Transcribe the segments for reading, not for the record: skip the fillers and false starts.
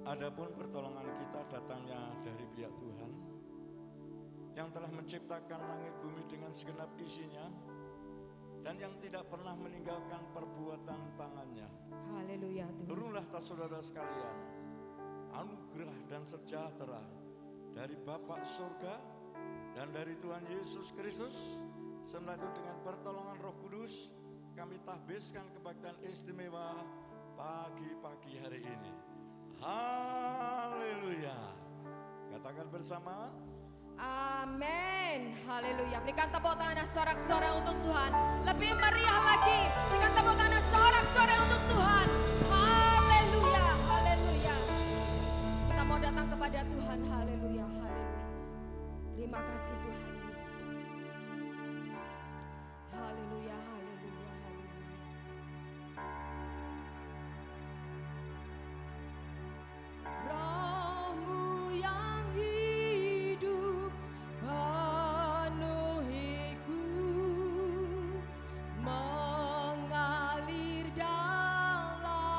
Adapun pertolongan kita datangnya dari pihak Tuhan yang telah menciptakan langit bumi dengan segenap isinya dan yang tidak pernah meninggalkan perbuatan tangannya. Haleluya Tuhan. Turunlah saudara sekalian, anugerah dan sejahtera dari Bapa surga dan dari Tuhan Yesus Kristus, serta itu dengan pertolongan Roh Kudus, kami tahbiskan kebaktian istimewa pagi-pagi hari ini. Haleluya. Katakan bersama. Amin. Haleluya. Berikan tepuk tangan sorak-sorai untuk Tuhan. Lebih meriah lagi. Berikan tepuk tangan sorak-sorai untuk Tuhan. Haleluya. Haleluya. Kita mau datang kepada Tuhan. Haleluya. Haleluya. Terima kasih Tuhan Yesus. Haleluya. Haleluya. Haleluya. Roh-Mu yang hidup penuhiku, mengalir dalam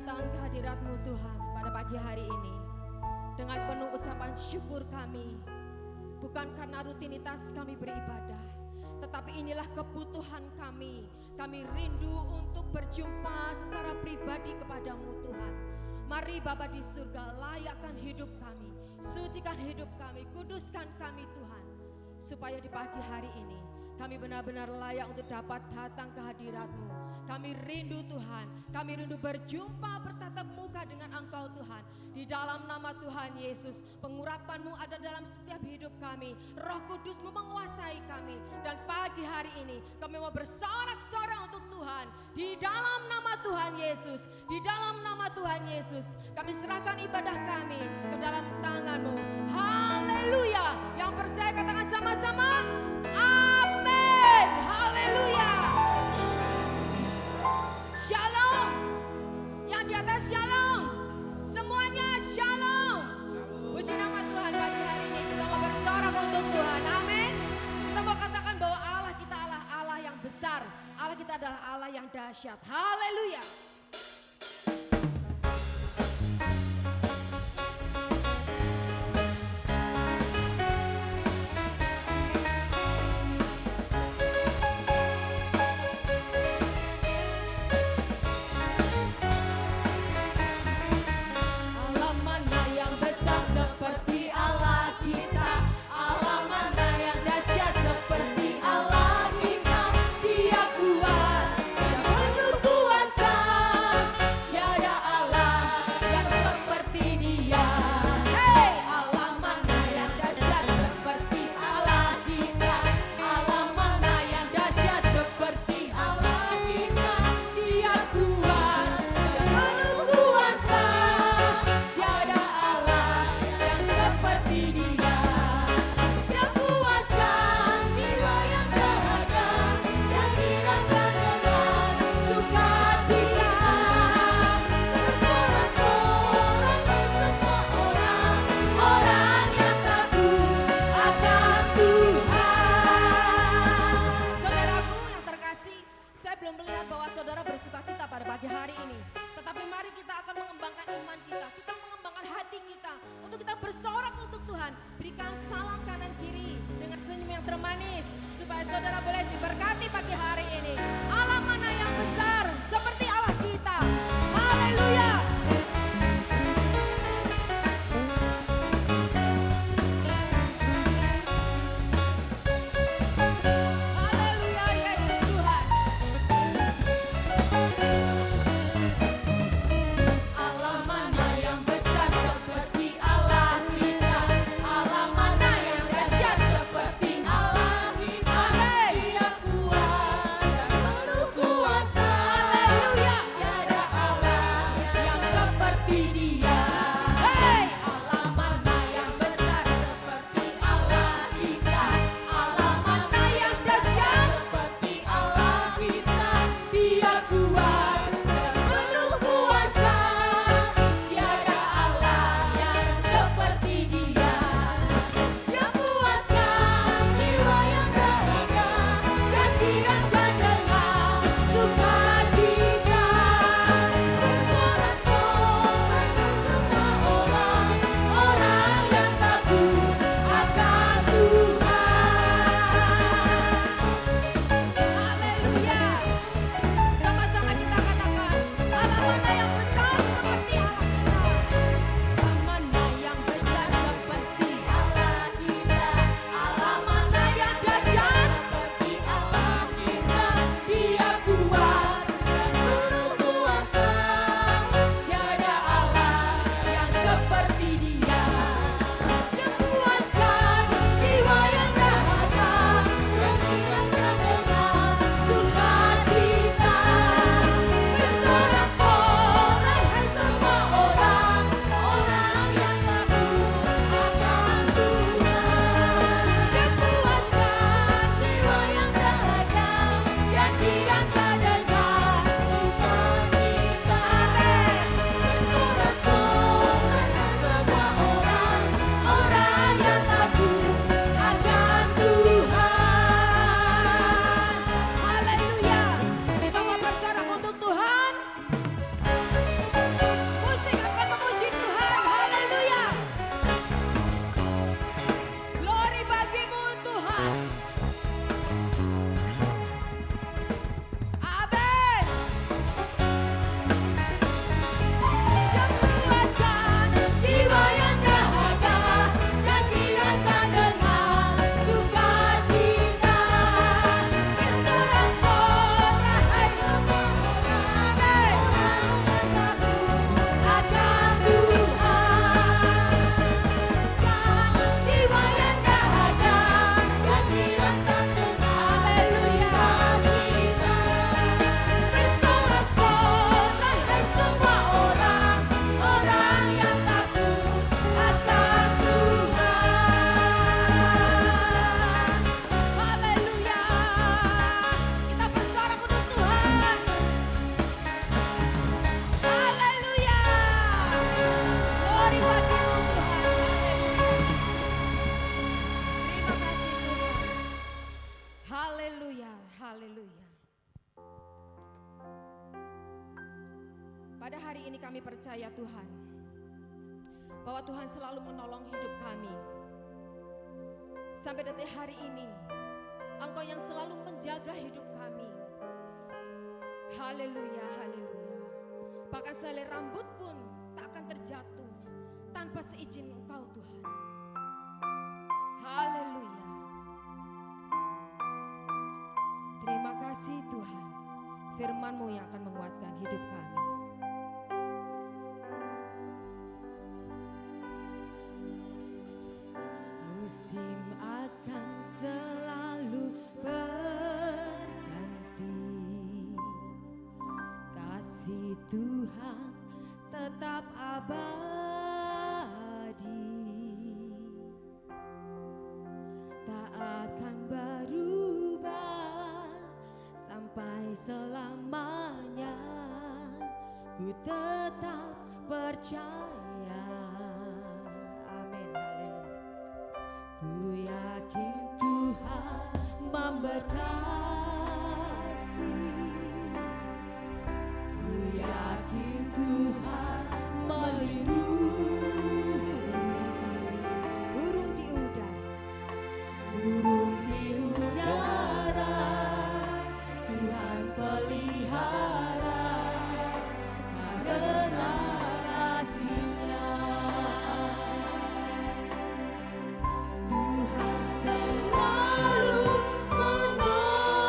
datang ke hadirat-Mu Tuhan pada pagi hari ini dengan penuh ucapan syukur kami. Bukan karena rutinitas kami beribadah, tetapi inilah kebutuhan kami. Kami rindu untuk berjumpa secara pribadi kepada-Mu Tuhan. Mari Bapa di surga, layakkan hidup kami, sucikan hidup kami, kuduskan kami Tuhan. Supaya di pagi hari ini kami benar-benar layak untuk dapat datang ke hadirat-Mu. Kami rindu Tuhan, kami rindu berjumpa bertatap muka dengan Engkau Tuhan. Di dalam nama Tuhan Yesus, pengurapan-Mu ada dalam setiap hidup kami. Roh Kudus-Mu menguasai kami. Dan pagi hari ini kami mau bersorak-sorai untuk Tuhan. Di dalam nama Tuhan Yesus, di dalam nama Tuhan Yesus, kami serahkan ibadah kami ke dalam tangan-Mu. Haleluya. Yang percaya katakan sama-sama, amin. Haleluya. Shalom. Yang di atas shalom. Semuanya shalom. Puji nama Tuhan, pagi hari ini kita mau bersorak untuk Tuhan. Amin. Kita mau katakan bahwa Allah kita adalah Allah yang besar. Allah kita adalah Allah yang dahsyat. Haleluya. Dia kuat dan penuh kuasa. Tiada pada hari ini kami percaya Tuhan, bahwa Tuhan selalu menolong hidup kami. Sampai detik hari ini, Engkau yang selalu menjaga hidup kami. Haleluya, haleluya. Bahkan selai rambut pun tak akan terjatuh tanpa seizin Engkau Tuhan. Haleluya. Terima kasih Tuhan, firman-Mu yang akan menguatkan hidup kami. Musim akan selalu berganti, kasih Tuhan tetap abadi, tak akan berubah sampai selamanya. Ku tetap percaya. Amin. Haleluya. Ku yakin Tuhan memberkati. Ku yakin Tuhan melindungi. Burung di udara Tuhan pelihara karena kasih-Nya. Tuhan selalu menolong.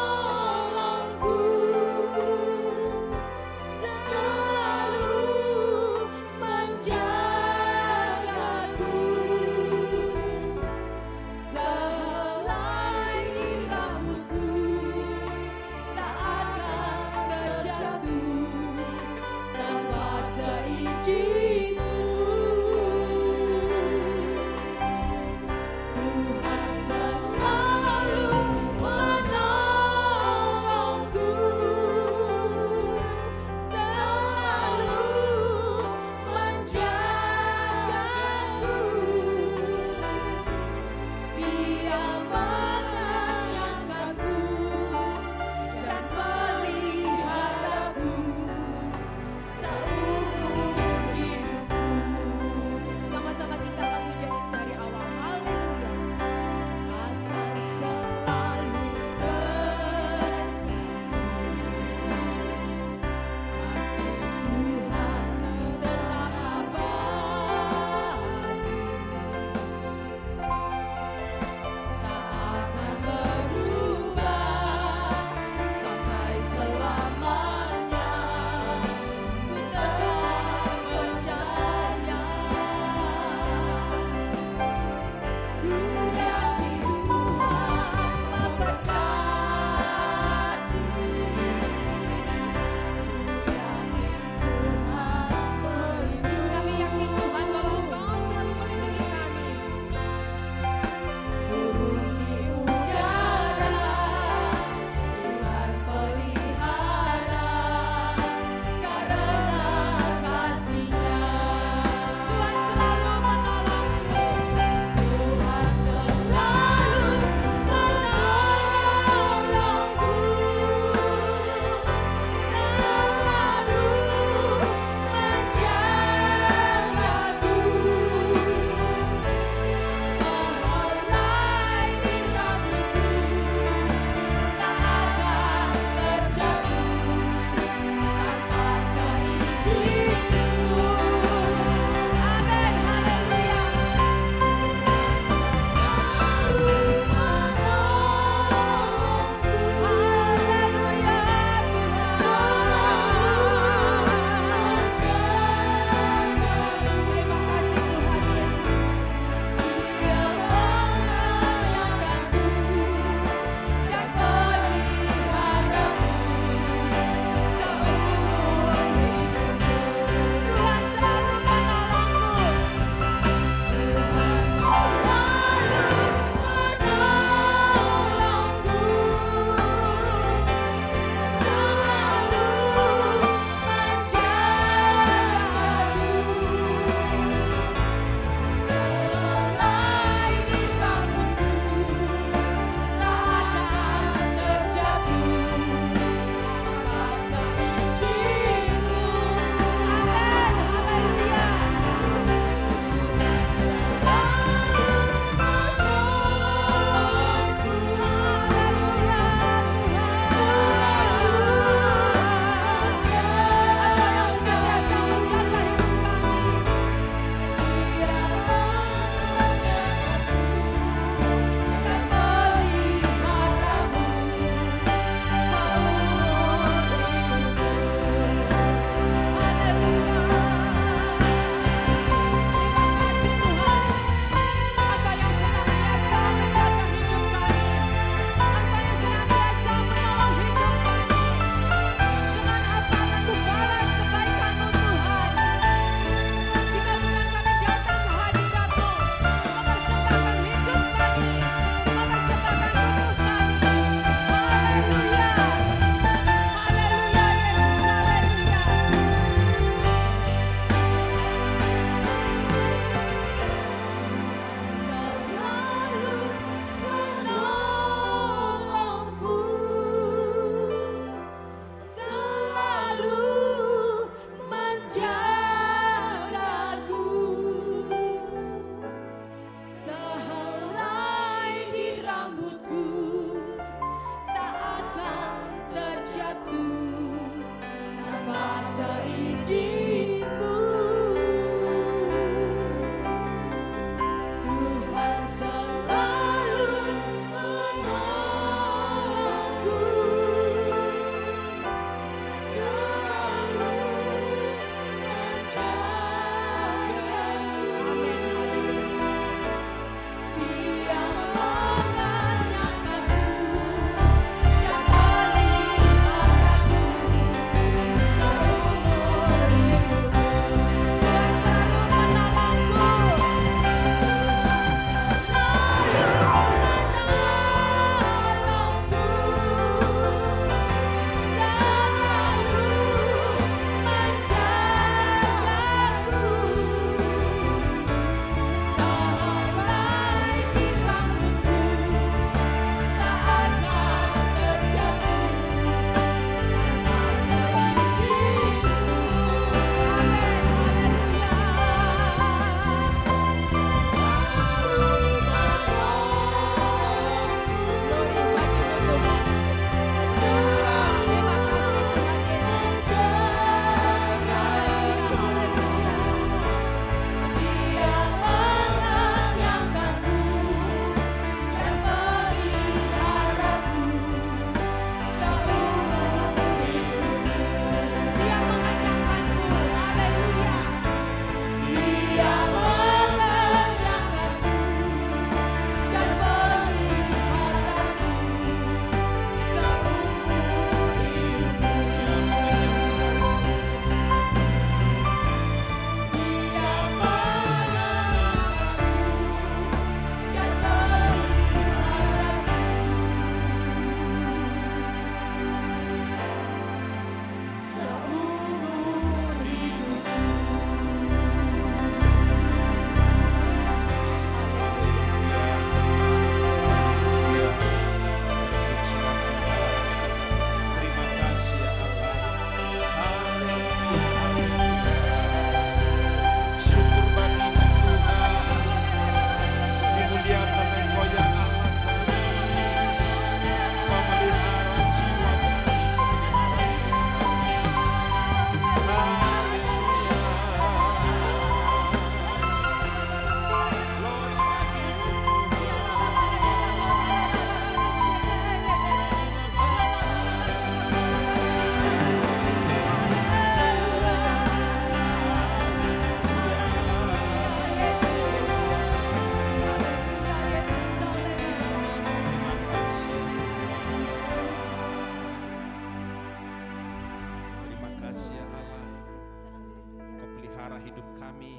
kami,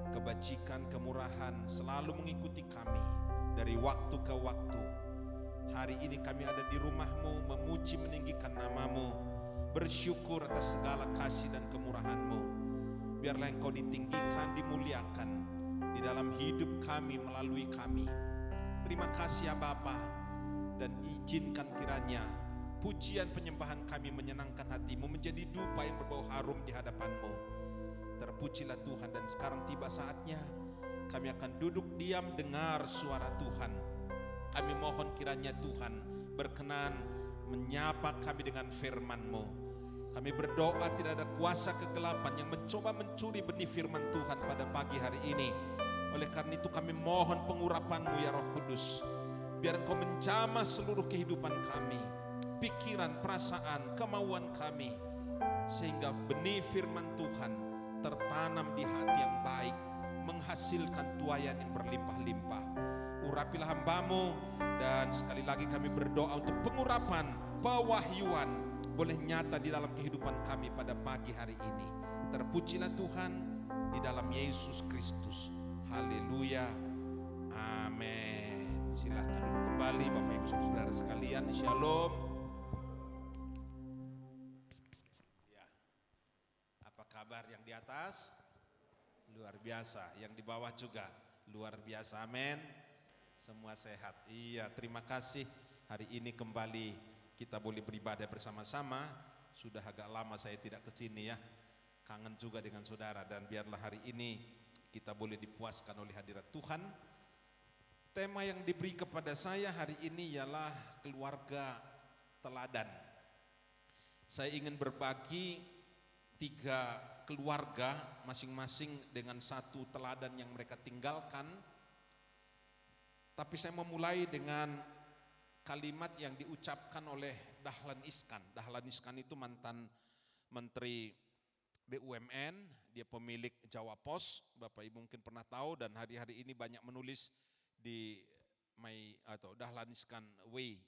kebajikan, kemurahan selalu mengikuti kami dari waktu ke waktu. Hari ini kami ada di rumah-Mu, memuji meninggikan nama-Mu, bersyukur atas segala kasih dan kemurahan-Mu. Biarlah Engkau ditinggikan, dimuliakan di dalam hidup kami, melalui kami. Terima kasih ya Bapa, dan izinkan kiranya pujian penyembahan kami menyenangkan hati-Mu, menjadi dupa yang berbau harum di hadapan-Mu. Terpujilah Tuhan, dan sekarang tiba saatnya kami akan duduk diam dengar suara Tuhan. Kami mohon kiranya Tuhan berkenan menyapa kami dengan firman-Mu. Kami berdoa tidak ada kuasa kegelapan yang mencoba mencuri benih firman Tuhan pada pagi hari ini. Oleh karena itu kami mohon pengurapan-Mu ya Roh Kudus. Biar Engkau menjamah seluruh kehidupan kami, pikiran, perasaan, kemauan kami, sehingga benih firman Tuhan tertanam di hati yang baik, menghasilkan tuaian yang berlimpah-limpah. Urapilah hamba-Mu, dan sekali lagi kami berdoa untuk pengurapan, pewahyuan boleh nyata di dalam kehidupan kami pada pagi hari ini. Terpujilah Tuhan di dalam Yesus Kristus. Haleluya. Amin. Silakan duduk kembali Bapak Ibu Saudara sekalian. Shalom. Ya. Apa kabar yang di atas? Luar biasa. Yang di bawah juga luar biasa. Amin. Semua sehat. Iya, terima kasih. Hari ini kembali kita boleh beribadah bersama-sama. Sudah agak lama saya tidak ke sini ya. Kangen juga dengan saudara, dan biarlah hari ini kita boleh dipuaskan oleh hadirat Tuhan. Tema yang diberi kepada saya hari ini ialah keluarga teladan. Saya ingin berbagi 3 keluarga masing-masing dengan satu teladan yang mereka tinggalkan. Tapi saya memulai dengan kalimat yang diucapkan oleh Dahlan Iskan. Dahlan Iskan itu mantan Menteri BUMN, dia pemilik Jawa Pos, Bapak Ibu mungkin pernah tahu, dan hari-hari ini banyak menulis di Dahlan Iskan Way.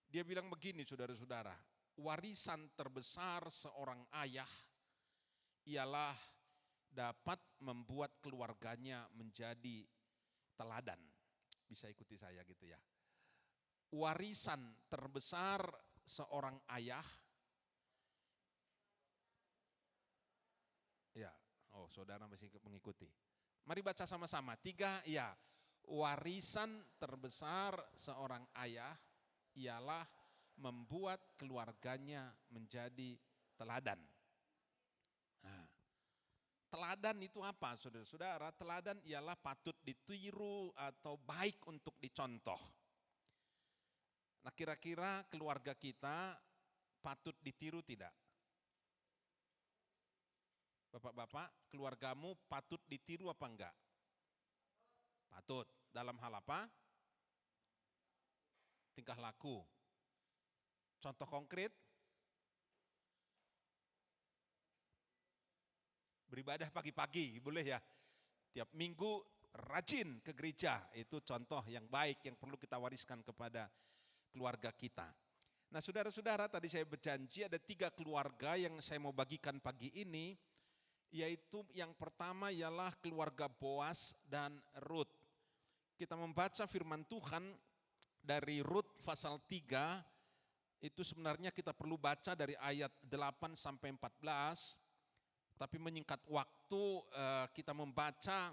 Dia bilang begini saudara-saudara, warisan terbesar seorang ayah ialah dapat membuat keluarganya menjadi teladan. Bisa ikuti saya gitu ya. Warisan terbesar seorang ayah, ya, oh saudara masih mengikuti. Mari baca sama-sama, 3, ya. Warisan terbesar seorang ayah ialah membuat keluarganya menjadi teladan. Nah, teladan itu apa saudara-saudara? Teladan ialah patut ditiru atau baik untuk dicontoh. Nah, kira-kira keluarga kita patut ditiru tidak? Bapak-bapak, keluargamu patut ditiru apa enggak? Patut. Dalam hal apa? Tingkah laku. Contoh konkret? Beribadah pagi-pagi, boleh ya? Tiap minggu rajin ke gereja, itu contoh yang baik yang perlu kita wariskan kepada keluarga kita. Nah saudara-saudara, tadi saya berjanji ada 3 keluarga yang saya mau bagikan pagi ini, yaitu yang pertama ialah keluarga Boas dan Rut. Kita membaca firman Tuhan dari Rut pasal 3, itu sebenarnya kita perlu baca dari ayat 8 sampai 14, tapi menyingkat waktu kita membaca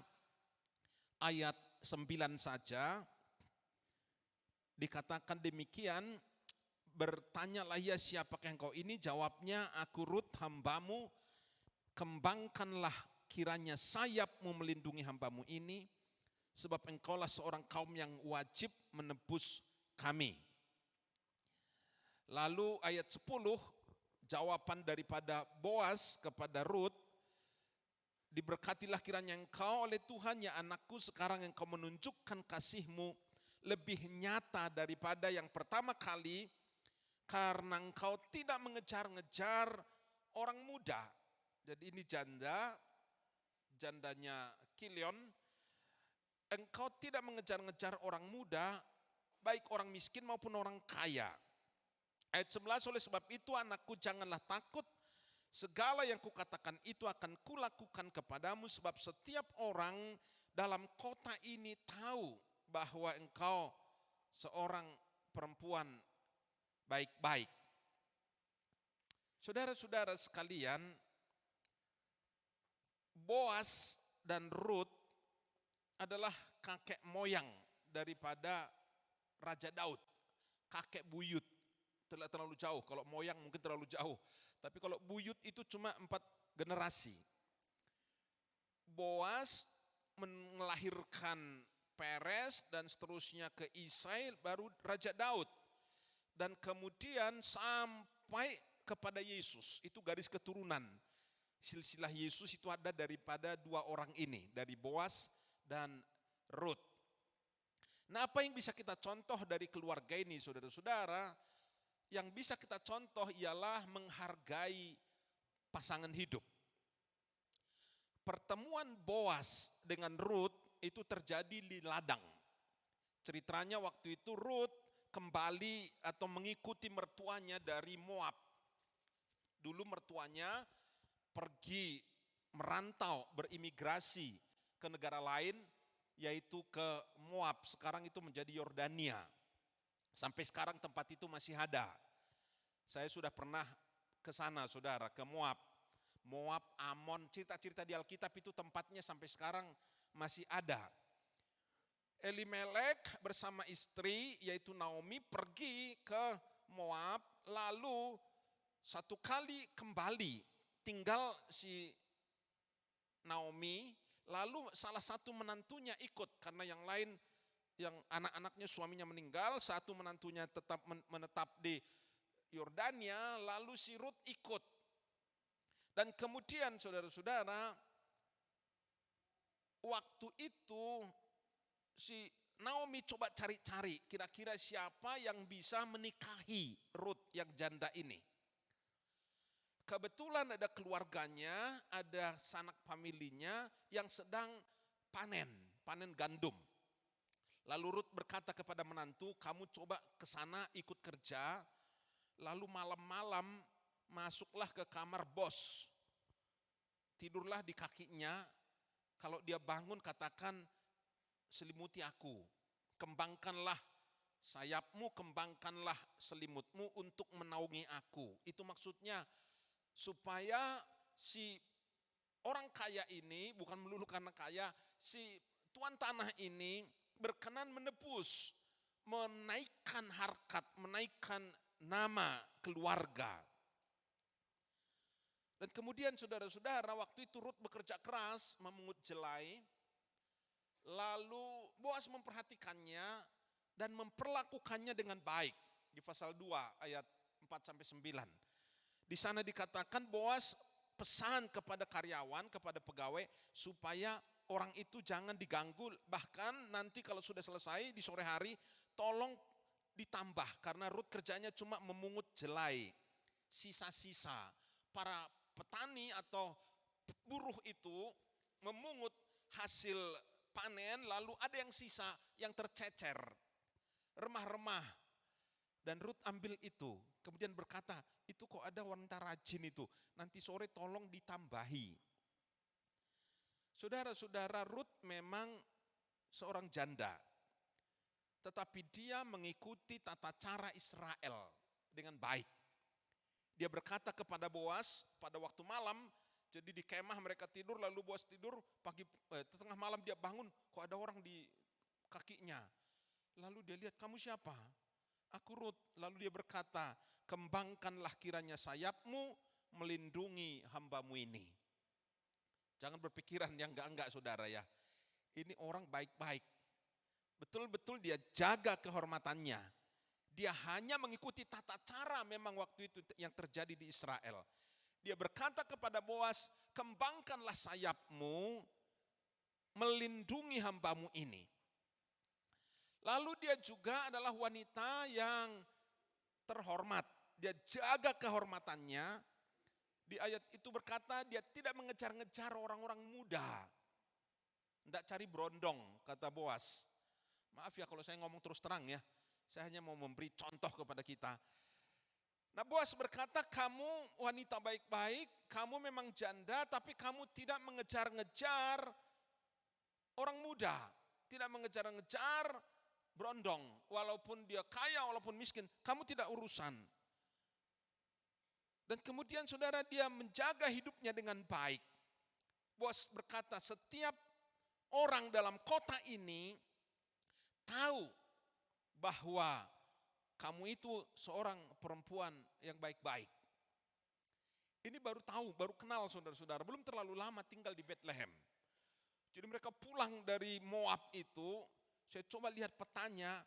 ayat 9 saja. Dikatakan demikian, bertanyalah ia siapakah engkau ini? Jawabnya, aku Rut hambamu, kembangkanlah kiranya sayapmu melindungi hambamu ini, sebab engkaulah seorang kaum yang wajib menebus kami. Lalu ayat 10, jawaban daripada Boas kepada Rut, diberkatilah kiranya engkau oleh Tuhan ya anakku, sekarang engkau menunjukkan kasihmu lebih nyata daripada yang pertama kali, karena engkau tidak mengejar-ngejar orang muda. Jadi ini jandanya Kilion. Engkau tidak mengejar-ngejar orang muda, baik orang miskin maupun orang kaya. Ayat 11, oleh sebab itu anakku janganlah takut, Segala yang kukatakan itu akan kulakukan kepadamu, sebab setiap orang dalam kota ini tahu bahwa engkau seorang perempuan baik-baik. Saudara-saudara sekalian, Boas dan Rut adalah kakek moyang daripada Raja Daud, kakek buyut. Tidak terlalu jauh, kalau moyang mungkin terlalu jauh. Tapi kalau buyut itu cuma 4 generasi. Boas melahirkan Peres dan seterusnya ke Isai, baru Raja Daud. Dan kemudian sampai kepada Yesus, itu garis keturunan. Silsilah Yesus itu ada daripada 2 orang ini, dari Boas dan Rut. Nah, apa yang bisa kita contoh dari keluarga ini, saudara-saudara? Yang bisa kita contoh ialah menghargai pasangan hidup. Pertemuan Boas dengan Rut itu terjadi di ladang. Ceritanya waktu itu Rut kembali atau mengikuti mertuanya dari Moab. Dulu mertuanya pergi merantau, berimigrasi ke negara lain, yaitu ke Moab. Sekarang itu menjadi Yordania. Sampai sekarang tempat itu masih ada. Saya sudah pernah ke sana, saudara, ke Moab. Moab, Amon, cerita-cerita di Alkitab itu tempatnya sampai sekarang masih ada. Elimelek bersama istri, yaitu Naomi, pergi ke Moab, lalu satu kali kembali tinggal si Naomi, lalu salah satu menantunya ikut karena yang lain, yang anak-anaknya suaminya meninggal, satu menantunya tetap menetap di Yordania, lalu si Rut ikut. Dan kemudian saudara-saudara, waktu itu si Naomi coba cari-cari kira-kira siapa yang bisa menikahi Rut yang janda ini. Kebetulan ada keluarganya, ada sanak familinya yang sedang panen gandum. Lalu Rut berkata kepada menantu, kamu coba ke sana ikut kerja, lalu malam-malam masuklah ke kamar bos. Tidurlah di kakinya, kalau dia bangun katakan, selimuti aku. Kembangkanlah sayapmu, kembangkanlah selimutmu untuk menaungi aku. Itu maksudnya supaya si orang kaya ini, bukan melulu karena kaya, si tuan tanah ini berkenan menebus, menaikkan harkat, menaikkan nama keluarga. Dan kemudian saudara-saudara, waktu itu Rut bekerja keras, memungut jelai, lalu Boas memperhatikannya dan memperlakukannya dengan baik. Di pasal 2 ayat 4-9. Di sana dikatakan Boas pesan kepada karyawan, kepada pegawai, supaya orang itu jangan diganggu, bahkan nanti kalau sudah selesai di sore hari, tolong ditambah, karena Rut kerjanya cuma memungut jelai, sisa-sisa. Para petani atau buruh itu memungut hasil panen, lalu ada yang sisa, yang tercecer, remah-remah. Dan Rut ambil itu, kemudian berkata, itu kok ada wanita rajin itu, nanti sore tolong ditambahi. Saudara-saudara, Rut memang seorang janda, tetapi dia mengikuti tata cara Israel dengan baik. Dia berkata kepada Boas pada waktu malam, jadi di kemah mereka tidur, lalu Boas tidur, tengah malam dia bangun, kok ada orang di kakinya. Lalu dia lihat, kamu siapa? Aku Rut. Lalu dia berkata, kembangkanlah kiranya sayapmu melindungi hambamu ini. Jangan berpikiran yang enggak-enggak saudara ya. Ini orang baik-baik. Betul-betul dia jaga kehormatannya. Dia hanya mengikuti tata cara memang waktu itu yang terjadi di Israel. Dia berkata kepada Boas, kembangkanlah sayapmu melindungi hambamu ini. Lalu dia juga adalah wanita yang terhormat. Dia jaga kehormatannya. Di ayat itu berkata dia tidak mengejar-ngejar orang-orang muda. Tidak cari berondong, kata Boas. Maaf ya kalau saya ngomong terus terang ya. Saya hanya mau memberi contoh kepada kita. Nah, Boas berkata, kamu wanita baik-baik, kamu memang janda, tapi kamu tidak mengejar-ngejar orang muda, tidak mengejar-ngejar berondong, walaupun dia kaya, walaupun miskin, kamu tidak urusan. Dan kemudian saudara, dia menjaga hidupnya dengan baik. Boas berkata, setiap orang dalam kota ini tahu bahwa kamu itu seorang perempuan yang baik-baik. Ini baru tahu, baru kenal saudara-saudara, belum terlalu lama tinggal di Bethlehem. Jadi mereka pulang dari Moab itu, saya coba lihat petanya,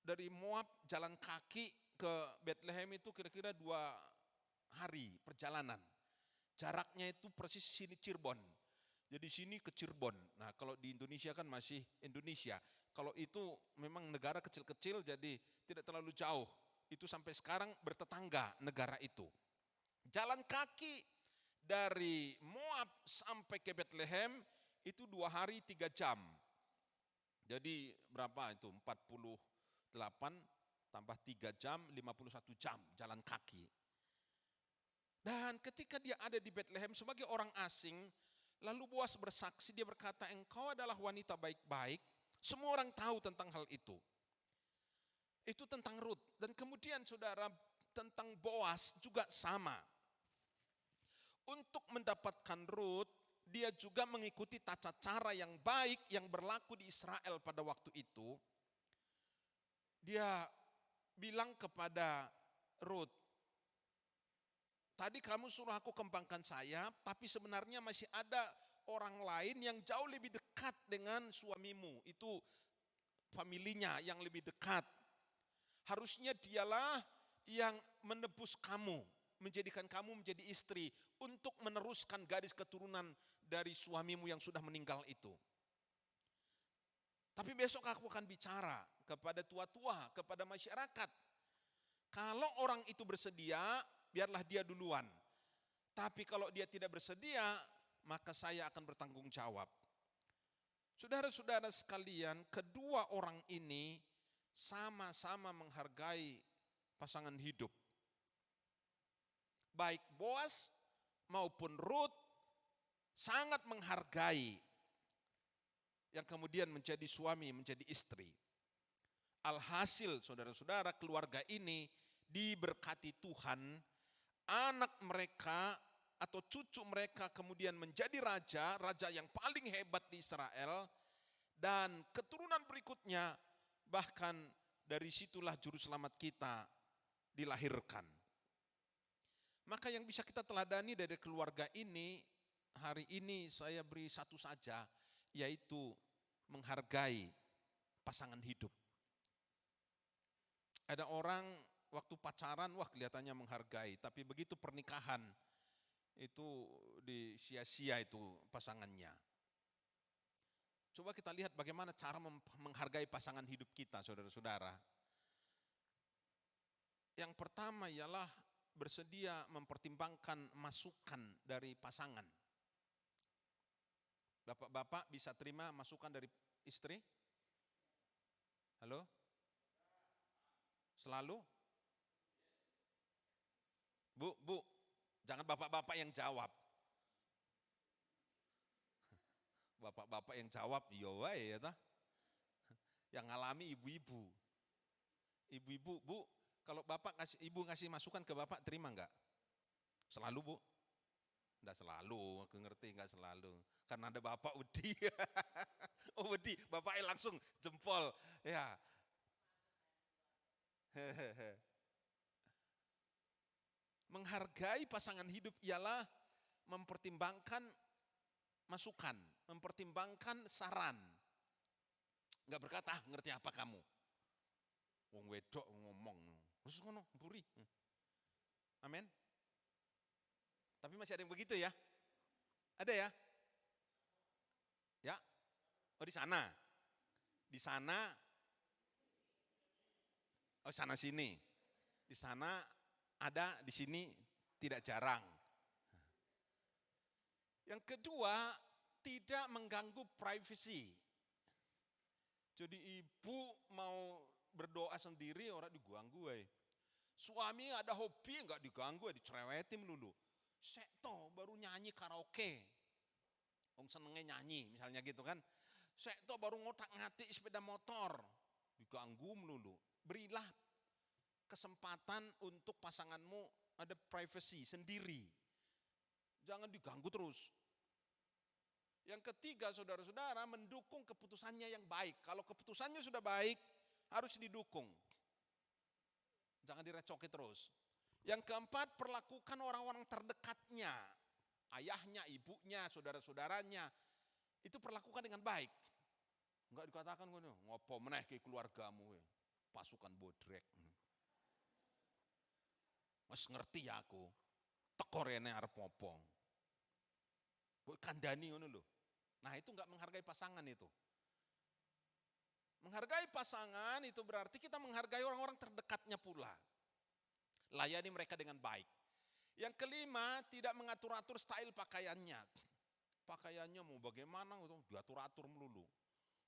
dari Moab jalan kaki ke Bethlehem itu kira-kira 2 hari perjalanan. Jaraknya itu persis sini Cirebon. Jadi sini ke Cirebon. Nah, kalau di Indonesia kan masih Indonesia. Kalau itu memang negara kecil-kecil jadi tidak terlalu jauh. Itu sampai sekarang bertetangga negara itu. Jalan kaki dari Moab sampai ke Bethlehem itu 2 hari 3 jam. Jadi berapa itu? 48 tambah 3 jam, 51 jam jalan kaki. Dan ketika dia ada di Bethlehem sebagai orang asing, lalu Boas bersaksi, dia berkata, engkau adalah wanita baik-baik. Semua orang tahu tentang hal itu. Itu tentang Rut. Dan kemudian saudara, tentang Boas juga sama. Untuk mendapatkan Rut, dia juga mengikuti tata cara yang baik yang berlaku di Israel pada waktu itu. Dia bilang kepada Rut, tadi kamu suruh aku kembangkan sayap, tapi sebenarnya masih ada orang lain yang jauh lebih dekat dengan suamimu. Itu familinya yang lebih dekat. Harusnya dialah yang menebus kamu, menjadikan kamu menjadi istri untuk meneruskan garis keturunan dari suamimu yang sudah meninggal itu. Tapi besok aku akan bicara kepada tua-tua, kepada masyarakat. Kalau orang itu bersedia, biarlah dia duluan. Tapi kalau dia tidak bersedia, maka saya akan bertanggung jawab. Saudara-saudara sekalian, kedua orang ini sama-sama menghargai pasangan hidup. Baik Boas maupun Rut sangat menghargai yang kemudian menjadi suami, menjadi istri. Alhasil saudara-saudara, keluarga ini diberkati Tuhan, anak mereka atau cucu mereka kemudian menjadi raja yang paling hebat di Israel, dan keturunan berikutnya bahkan dari situlah juru selamat kita dilahirkan. Maka yang bisa kita teladani dari keluarga ini, hari ini saya beri satu saja, yaitu menghargai pasangan hidup. Ada orang waktu pacaran, wah kelihatannya menghargai, tapi begitu pernikahan, itu disia-sia itu pasangannya. Coba kita lihat bagaimana cara menghargai pasangan hidup kita, saudara-saudara. Yang pertama ialah bersedia mempertimbangkan masukan dari pasangan. Bapak-bapak bisa terima masukan dari istri? Halo? Selalu? Bu, jangan bapak-bapak yang jawab. Bapak-bapak yang jawab, iya wae ya tah. Yang ngalami ibu-ibu. Ibu-ibu, Bu, kalau ibu ngasih masukan ke bapak, terima enggak? Selalu, Bu? Enggak selalu, aku ngerti enggak selalu. Karena ada bapak wedi. Oh wedi, bapaknya langsung jempol. Ya. Menghargai pasangan hidup ialah mempertimbangkan masukan, mempertimbangkan saran. Enggak berkata, ngerti apa kamu? Wong wedok ngomong, terus ngono, mburi. Amin. Tapi masih ada yang begitu ya? Ada ya? Ya? Oh di sana? Di sana? Oh sana sini? Di sana ada, di sini tidak jarang. Yang kedua, tidak mengganggu privasi. Jadi ibu mau berdoa sendiri, orang diganggu. Suami ada hobi nggak diganggu, dicerewetin dulu. Sekto baru nyanyi karaoke. Om senengnya nyanyi misalnya gitu kan. Sekto baru ngotak-ngatik sepeda motor. Diganggu melulu. Berilah kesempatan untuk pasanganmu ada privacy sendiri. Jangan diganggu terus. Yang ketiga, saudara-saudara, mendukung keputusannya yang baik. Kalau keputusannya sudah baik, harus didukung. Jangan direcoki terus. Yang keempat, perlakukan orang-orang terdekatnya. Ayahnya, ibunya, saudara-saudaranya. Itu perlakukan dengan baik. Enggak dikatakan, ngopo meneh ke keluargamu. Pasukan bodrek. Mas ngerti ya aku. Tekorene arep popong. Kandani ngono lho. Nah itu enggak menghargai pasangan itu. Menghargai pasangan itu berarti kita menghargai orang-orang terdekatnya pula. Layani mereka dengan baik. Yang kelima, tidak mengatur-atur style pakaiannya. Pakaiannya mau bagaimana, diatur-atur melulu.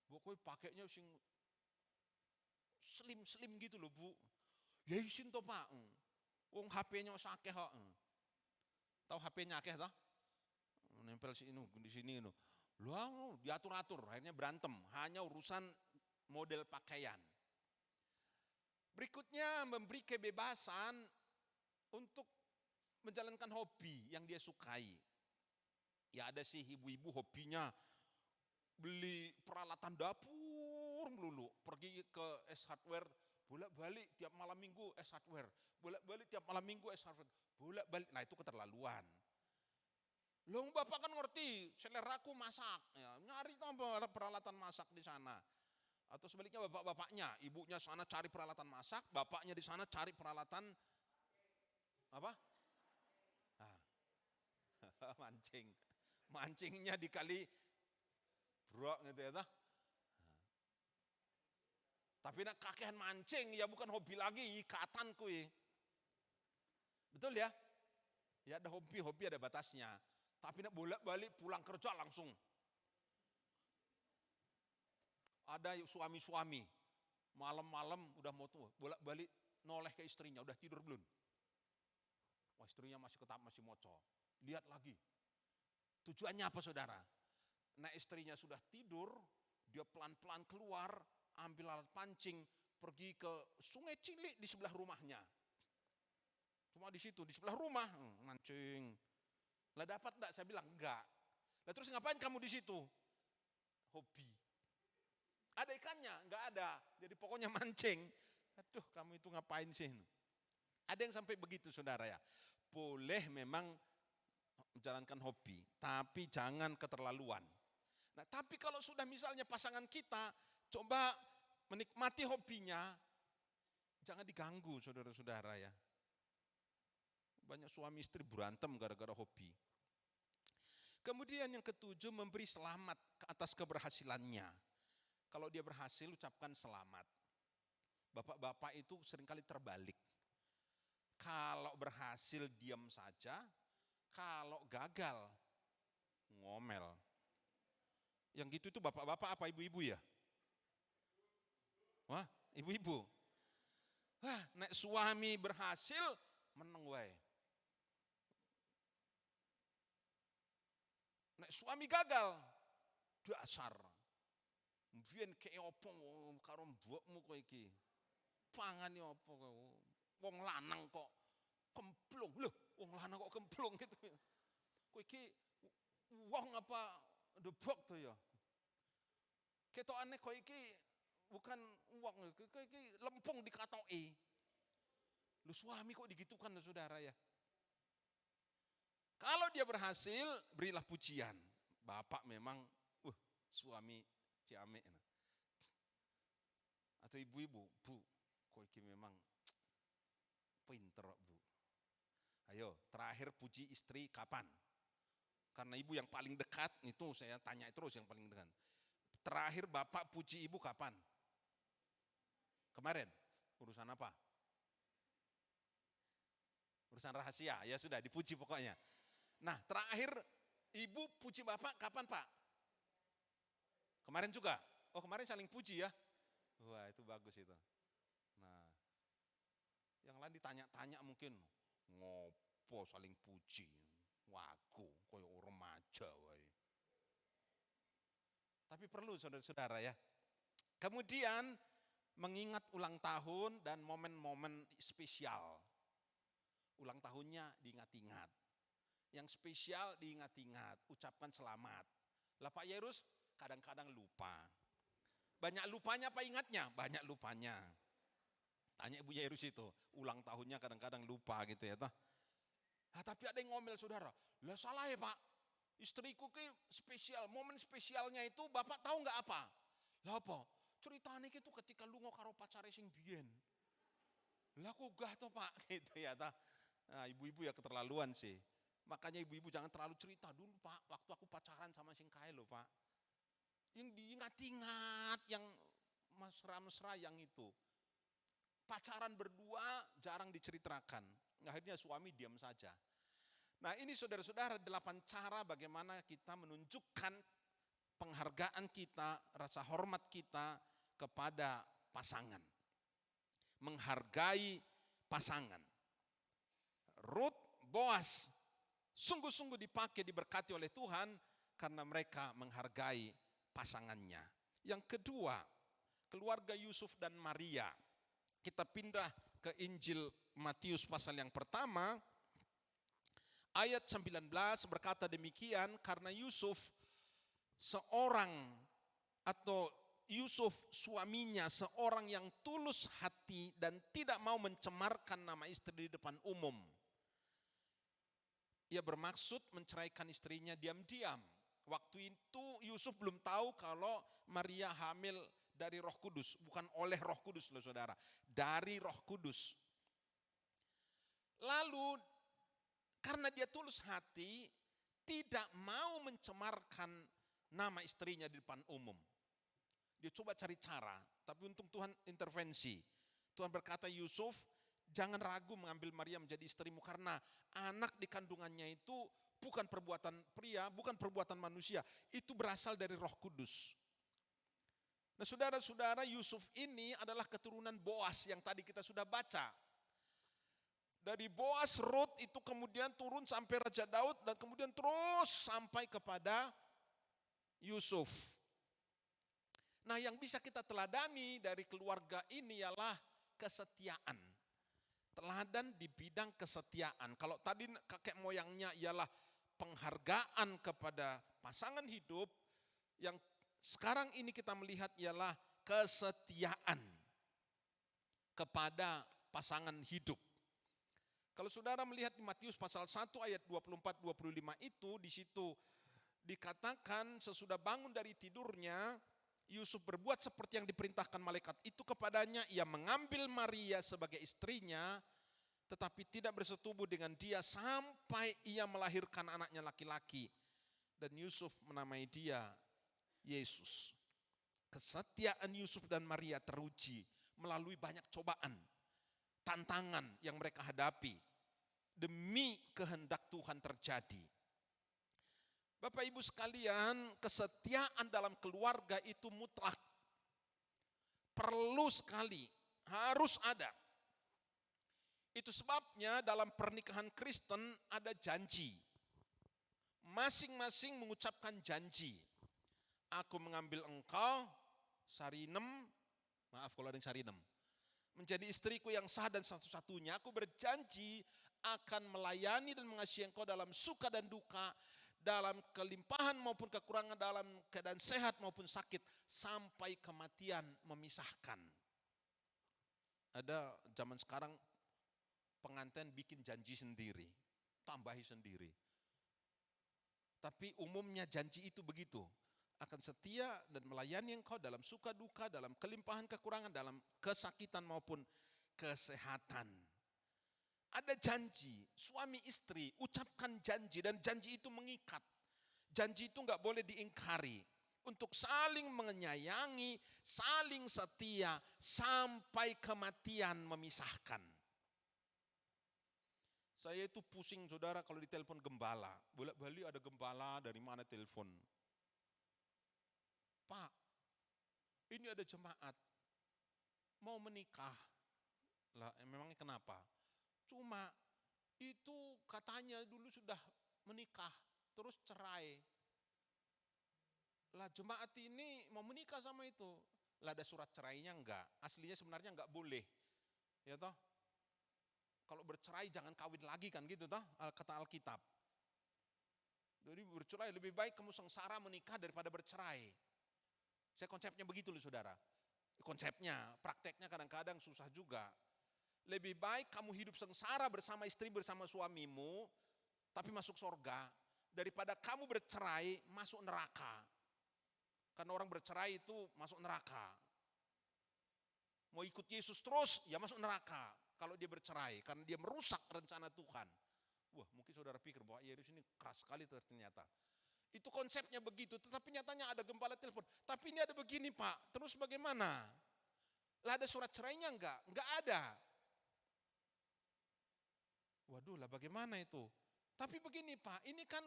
Pokoknya pakainya sing slim-slim gitu loh bu. Ya isin toh pak. Wong HP-nya sakeh kok. Tahu HP-nya akeh toh? Nempel di sini ini. Lu diatur-atur, akhirnya berantem. Hanya urusan model pakaian. Berikutnya memberi kebebasan untuk menjalankan hobi yang dia sukai. Ya ada sih ibu-ibu hobinya beli peralatan dapur melulu. Pergi ke S Hardware, bolak-balik tiap malam minggu S Hardware. Bolak-balik tiap malam minggu S Hardware. Bolak-balik, nah itu keterlaluan. Loh bapak kan ngerti, seleraku masak. Ya, nyari peralatan masak di sana. Atau sebaliknya bapak-bapaknya, ibunya sana cari peralatan masak, bapaknya di sana cari peralatan apa? Nah, mancing. Mancingnya dikali brok gitu ya. Tapi nak kakehan mancing ya bukan hobi lagi, ikatan kuy. Betul ya? Ya ada hobi ada batasnya. Tapi nak bolak-balik pulang kerja langsung. Ada suami-suami, malam-malam udah mau tuh, bolak-balik noleh ke istrinya, udah tidur belum? Wah istrinya masih ketap, masih moco. Lihat lagi. Tujuannya apa saudara? Nah istrinya sudah tidur, dia pelan-pelan keluar, ambil alat pancing, pergi ke sungai cilik di sebelah rumahnya. Cuma di situ, di sebelah rumah, mancing. Lah dapat enggak? Saya bilang enggak. Lah terus ngapain kamu di situ? Hobi. Ada ikannya? Enggak ada. Jadi pokoknya mancing. Aduh kamu itu ngapain sih? Ada yang sampai begitu saudara ya. Boleh memang menjalankan hobi, tapi jangan keterlaluan. Nah tapi kalau sudah misalnya pasangan kita coba menikmati hobinya, jangan diganggu saudara-saudara ya. Banyak suami istri berantem gara-gara hobi. Kemudian yang ketujuh, memberi selamat atas keberhasilannya. Kalau dia berhasil, ucapkan selamat. Bapak-bapak itu seringkali terbalik. Kalau berhasil diam saja, kalau gagal ngomel. Yang gitu itu bapak-bapak apa ibu-ibu ya? Wah, ibu-ibu. Wah, nek suami berhasil meneng wae. Nek suami gagal, dasar. Mbiyen kek opo karo mbokmu kowe iki? Pangane opo kowe? Wong lanang kok kemplung. Loh, wong lanang kok kemplung gitu. Kowe iki wong apa debok to ya? Ketokane kowe iki bukan wong, kowe iki lempung dikatoki. Lu suami kok digitukan saudara ya? Kalau dia berhasil, berilah pujian. Bapak memang, suami ciame. Atau ibu-ibu, bu, kok ini memang pinter bu. Ayo, terakhir puji istri kapan? Karena ibu yang paling dekat, itu saya tanya terus yang paling dekat. Terakhir bapak puji ibu kapan? Kemarin, urusan apa? Urusan rahasia, ya sudah dipuji pokoknya. Nah terakhir ibu puji bapak kapan pak? Kemarin juga? Oh kemarin saling puji ya? Wah itu bagus itu. Nah Yang lain ditanya-tanya mungkin, ngopo saling puji. Waku, koyo remaja wae. Tapi perlu saudara-saudara ya. Kemudian mengingat ulang tahun dan momen-momen spesial. Ulang tahunnya diingat-ingat. Yang spesial diingat-ingat, ucapkan selamat. Lah Pak Yairus kadang-kadang lupa. Banyak lupanya apa ingatnya? Banyak lupanya. Tanya Ibu Yairus itu, ulang tahunnya kadang-kadang lupa gitu ya toh. Nah, tapi ada yang ngomel saudara, lah salah ya Pak, istriku ke spesial, momen spesialnya itu Bapak tahu nggak apa? Lah apa? Ceritanya itu ketika lu karo pacare sing biyen. Lah kok gah toh Pak, gitu ya toh. Nah, ibu-ibu ya keterlaluan sih. Makanya ibu-ibu jangan terlalu cerita dulu Pak, waktu aku pacaran sama sing kae loh Pak. Yang diingat-ingat, yang mesra-mesra yang itu. Pacaran berdua jarang diceritakan. Akhirnya suami diam saja. Nah ini saudara-saudara 8 cara bagaimana kita menunjukkan penghargaan kita, rasa hormat kita kepada pasangan. Menghargai pasangan. Ruth, Boaz sungguh-sungguh dipakai, diberkati oleh Tuhan karena mereka menghargai pasangannya. Yang kedua, keluarga Yusuf dan Maria. Kita pindah ke Injil Matius pasal yang pertama, ayat 19 berkata demikian, karena Yusuf seorang atau Yusuf suaminya seorang yang tulus hati dan tidak mau mencemarkan nama istri di depan umum. Ia bermaksud menceraikan istrinya diam-diam. Waktu itu Yusuf belum tahu kalau Maria hamil dari Roh Kudus, bukan oleh Roh Kudus loh saudara, dari Roh Kudus. Lalu karena dia tulus hati, tidak mau mencemarkan nama istrinya di depan umum. Dia coba cari cara, tapi untung Tuhan intervensi. Tuhan berkata, Yusuf, jangan ragu mengambil Maria menjadi istrimu karena anak di kandungannya itu bukan perbuatan pria, bukan perbuatan manusia. Itu berasal dari Roh Kudus. Nah saudara-saudara, Yusuf ini adalah keturunan Boaz yang tadi kita sudah baca. Dari Boaz, Ruth itu kemudian turun sampai Raja Daud dan kemudian terus sampai kepada Yusuf. Nah yang bisa kita teladani dari keluarga ini ialah kesetiaan. Teladan di bidang kesetiaan. Kalau tadi kakek moyangnya ialah penghargaan kepada pasangan hidup, yang sekarang ini kita melihat ialah kesetiaan kepada pasangan hidup. Kalau saudara melihat di Matius pasal 1 ayat 24-25 itu, di situ dikatakan sesudah bangun dari tidurnya, Yusuf berbuat seperti yang diperintahkan malaikat itu kepadanya. Ia mengambil Maria sebagai istrinya, tetapi tidak bersetubuh dengan dia sampai ia melahirkan anaknya laki-laki. Dan Yusuf menamai dia Yesus. Kesetiaan Yusuf dan Maria teruji melalui banyak cobaan, tantangan yang mereka hadapi demi kehendak Tuhan terjadi. Bapak Ibu sekalian, kesetiaan dalam keluarga itu mutlak. Perlu sekali, harus ada. Itu sebabnya dalam pernikahan Kristen ada janji. Masing-masing mengucapkan janji. Aku mengambil engkau, Sarinem, maaf kalau ada yang Sarinem, menjadi istriku yang sah dan satu-satunya. Aku berjanji akan melayani dan mengasihi engkau dalam suka dan duka, dalam kelimpahan maupun kekurangan, dalam keadaan sehat maupun sakit, sampai kematian memisahkan. Ada zaman sekarang pengantin bikin janji sendiri, tambahi sendiri. Tapi umumnya janji itu begitu. Akan setia dan melayani engkau dalam suka duka, dalam kelimpahan kekurangan, dalam kesakitan maupun kesehatan. Ada janji, suami istri ucapkan janji dan janji itu mengikat. Janji itu enggak boleh diingkari. Untuk saling menyayangi, saling setia sampai kematian memisahkan. Saya itu pusing saudara kalau ditelepon gembala. Bolak-balik ada gembala, dari mana telepon. Pak, ini ada jemaat mau menikah. Lah memangnya kenapa? Cuma itu katanya dulu sudah menikah, terus cerai. Lah jemaat ini mau menikah sama itu. Lah ada surat cerainya enggak? Aslinya sebenarnya enggak boleh. Ya toh? Kalau bercerai jangan kawin lagi kan gitu toh, kata Alkitab. Jadi bercerai lebih baik kamu sengsara menikah daripada bercerai. Saya konsepnya begitu loh saudara. Konsepnya, prakteknya kadang-kadang susah juga. Lebih baik kamu hidup sengsara bersama istri, bersama suamimu, tapi masuk surga, daripada kamu bercerai masuk neraka. Karena orang bercerai itu masuk neraka. Mau ikut Yesus terus, ya masuk neraka. Kalau dia bercerai, karena dia merusak rencana Tuhan. Wah, mungkin saudara pikir bahwa Yesus ini keras sekali ternyata. Itu konsepnya begitu, tetapi nyatanya ada gembala telepon. Tapi ini ada begini Pak, terus bagaimana? Lah ada surat cerainya enggak? Enggak ada. Waduh lah bagaimana itu? Tapi begini Pak, ini kan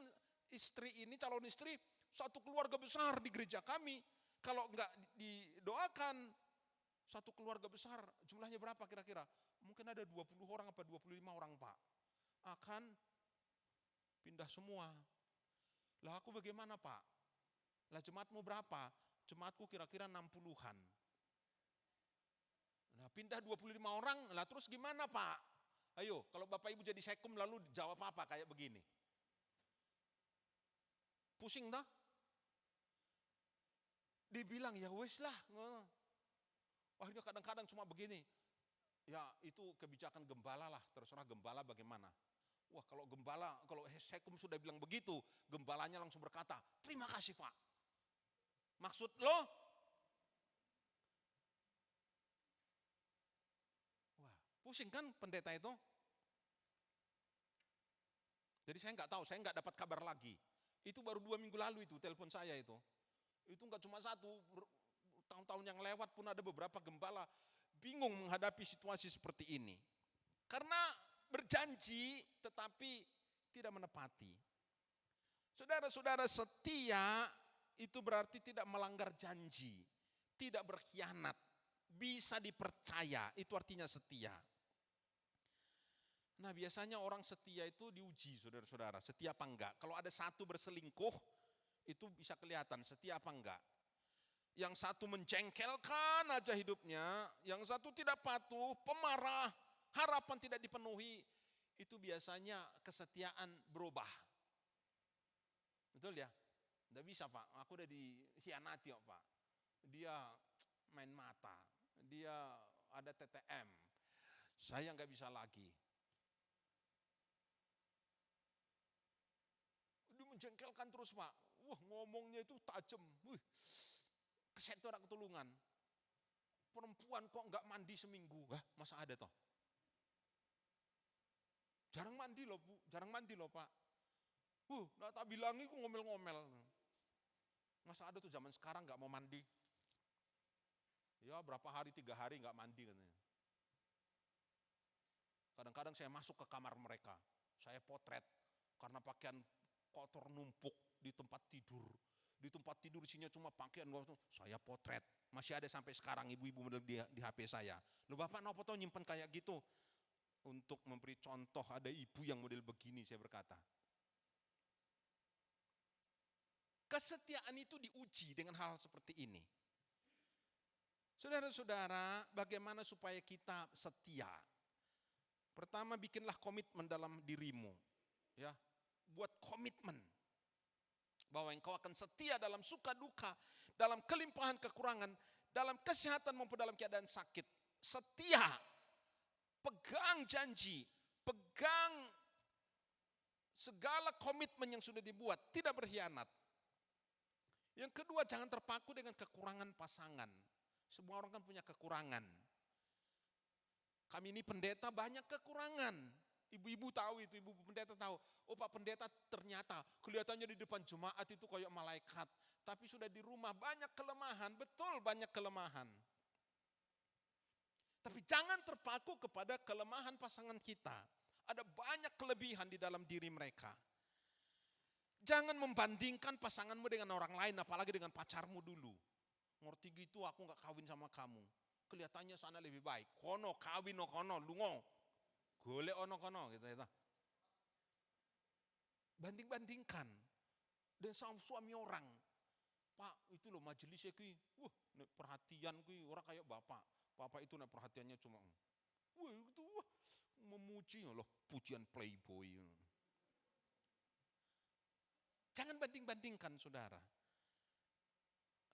istri ini, calon istri, satu keluarga besar di gereja kami. Kalau enggak didoakan, satu keluarga besar, jumlahnya berapa kira-kira? Mungkin ada 20 orang apa 25 orang Pak. Akan pindah semua. Lah aku bagaimana Pak? Lah jemaatmu berapa? Jemaatku kira-kira 60-an. Nah pindah 25 orang, lah terus gimana Pak? Ayo kalau Bapak Ibu jadi sekum lalu jawab apa kayak begini? Pusing dah? Dibilang ya wes lah. Akhirnya kadang-kadang cuma begini. Ya itu kebijakan gembala lah, terserah gembala bagaimana. Wah kalau gembala, kalau sekum sudah bilang begitu, gembalanya langsung berkata, terima kasih Pak. Maksud lo? Wah pusing kan pendeta itu? Jadi saya nggak tahu, saya nggak dapat kabar lagi. Itu baru 2 minggu lalu itu telepon saya itu. Itu nggak cuma satu, tahun-tahun yang lewat pun ada beberapa gembala bingung menghadapi situasi seperti ini. Karena berjanji tetapi tidak menepati. Saudara-saudara, setia itu berarti tidak melanggar janji, tidak berkhianat, bisa dipercaya, itu artinya setia. Nah biasanya orang setia itu diuji saudara-saudara, setia apa enggak. Kalau ada satu berselingkuh, itu bisa kelihatan setia apa enggak. Yang satu menjengkelkan aja hidupnya, yang satu tidak patuh, pemarah, harapan tidak dipenuhi, itu biasanya kesetiaan berubah. Betul ya? Tidak bisa Pak, aku udah dikhianati Pak. Dia main mata, dia ada TTM, saya nggak bisa lagi. Dia menjengkelkan terus Pak, wah ngomongnya itu tajam, kesetora ketulungan. Perempuan kok nggak mandi seminggu, masa ada toh? Jarang mandi loh Bu, jarang mandi loh Pak. Nggak tak bilangi aku ngomel-ngomel. Masa ada tuh zaman sekarang nggak mau mandi? Ya berapa hari, 3 hari nggak mandi katanya. Kadang-kadang saya masuk ke kamar mereka, saya potret karena pakaian kotor numpuk di tempat tidur. Di tempat tidur isinya cuma pakaian, saya potret. Masih ada sampai sekarang ibu-ibu model di HP saya. Loh Bapak kenapa tahu nyimpen kayak gitu? Untuk memberi contoh ada ibu yang model begini, saya berkata. Kesetiaan itu diuji dengan hal seperti ini. Saudara-saudara, bagaimana supaya kita setia? Pertama, bikinlah komitmen dalam dirimu. Ya, buat komitmen bahwa engkau akan setia dalam suka duka, dalam kelimpahan kekurangan, dalam kesehatan maupun dalam keadaan sakit. Setia, pegang janji, pegang segala komitmen yang sudah dibuat, tidak berkhianat. Yang kedua, jangan terpaku dengan kekurangan pasangan. Semua orang kan punya kekurangan. Kami ini pendeta banyak kekurangan. Ibu-ibu tahu itu, ibu pendeta tahu. Oh Pak Pendeta ternyata kelihatannya di depan jemaat itu kayak malaikat. Tapi sudah di rumah banyak kelemahan, betul banyak kelemahan. Tapi jangan terpaku kepada kelemahan pasangan kita. Ada banyak kelebihan di dalam diri mereka. Jangan membandingkan pasanganmu dengan orang lain, apalagi dengan pacarmu dulu. Ngerti gitu aku gak kawin sama kamu. kelihatannya sana lebih baik. Kono kawin no kono, lungo. Golek ono kono gitu ya. Banding-bandingkan dengan sama suami orang. Pak, itu loh majelisnya kui, perhatian kui orang kayak bapak. Bapak itu perhatiannya cuma, itu memuji loh, pujian playboy. Jangan banding-bandingkan saudara.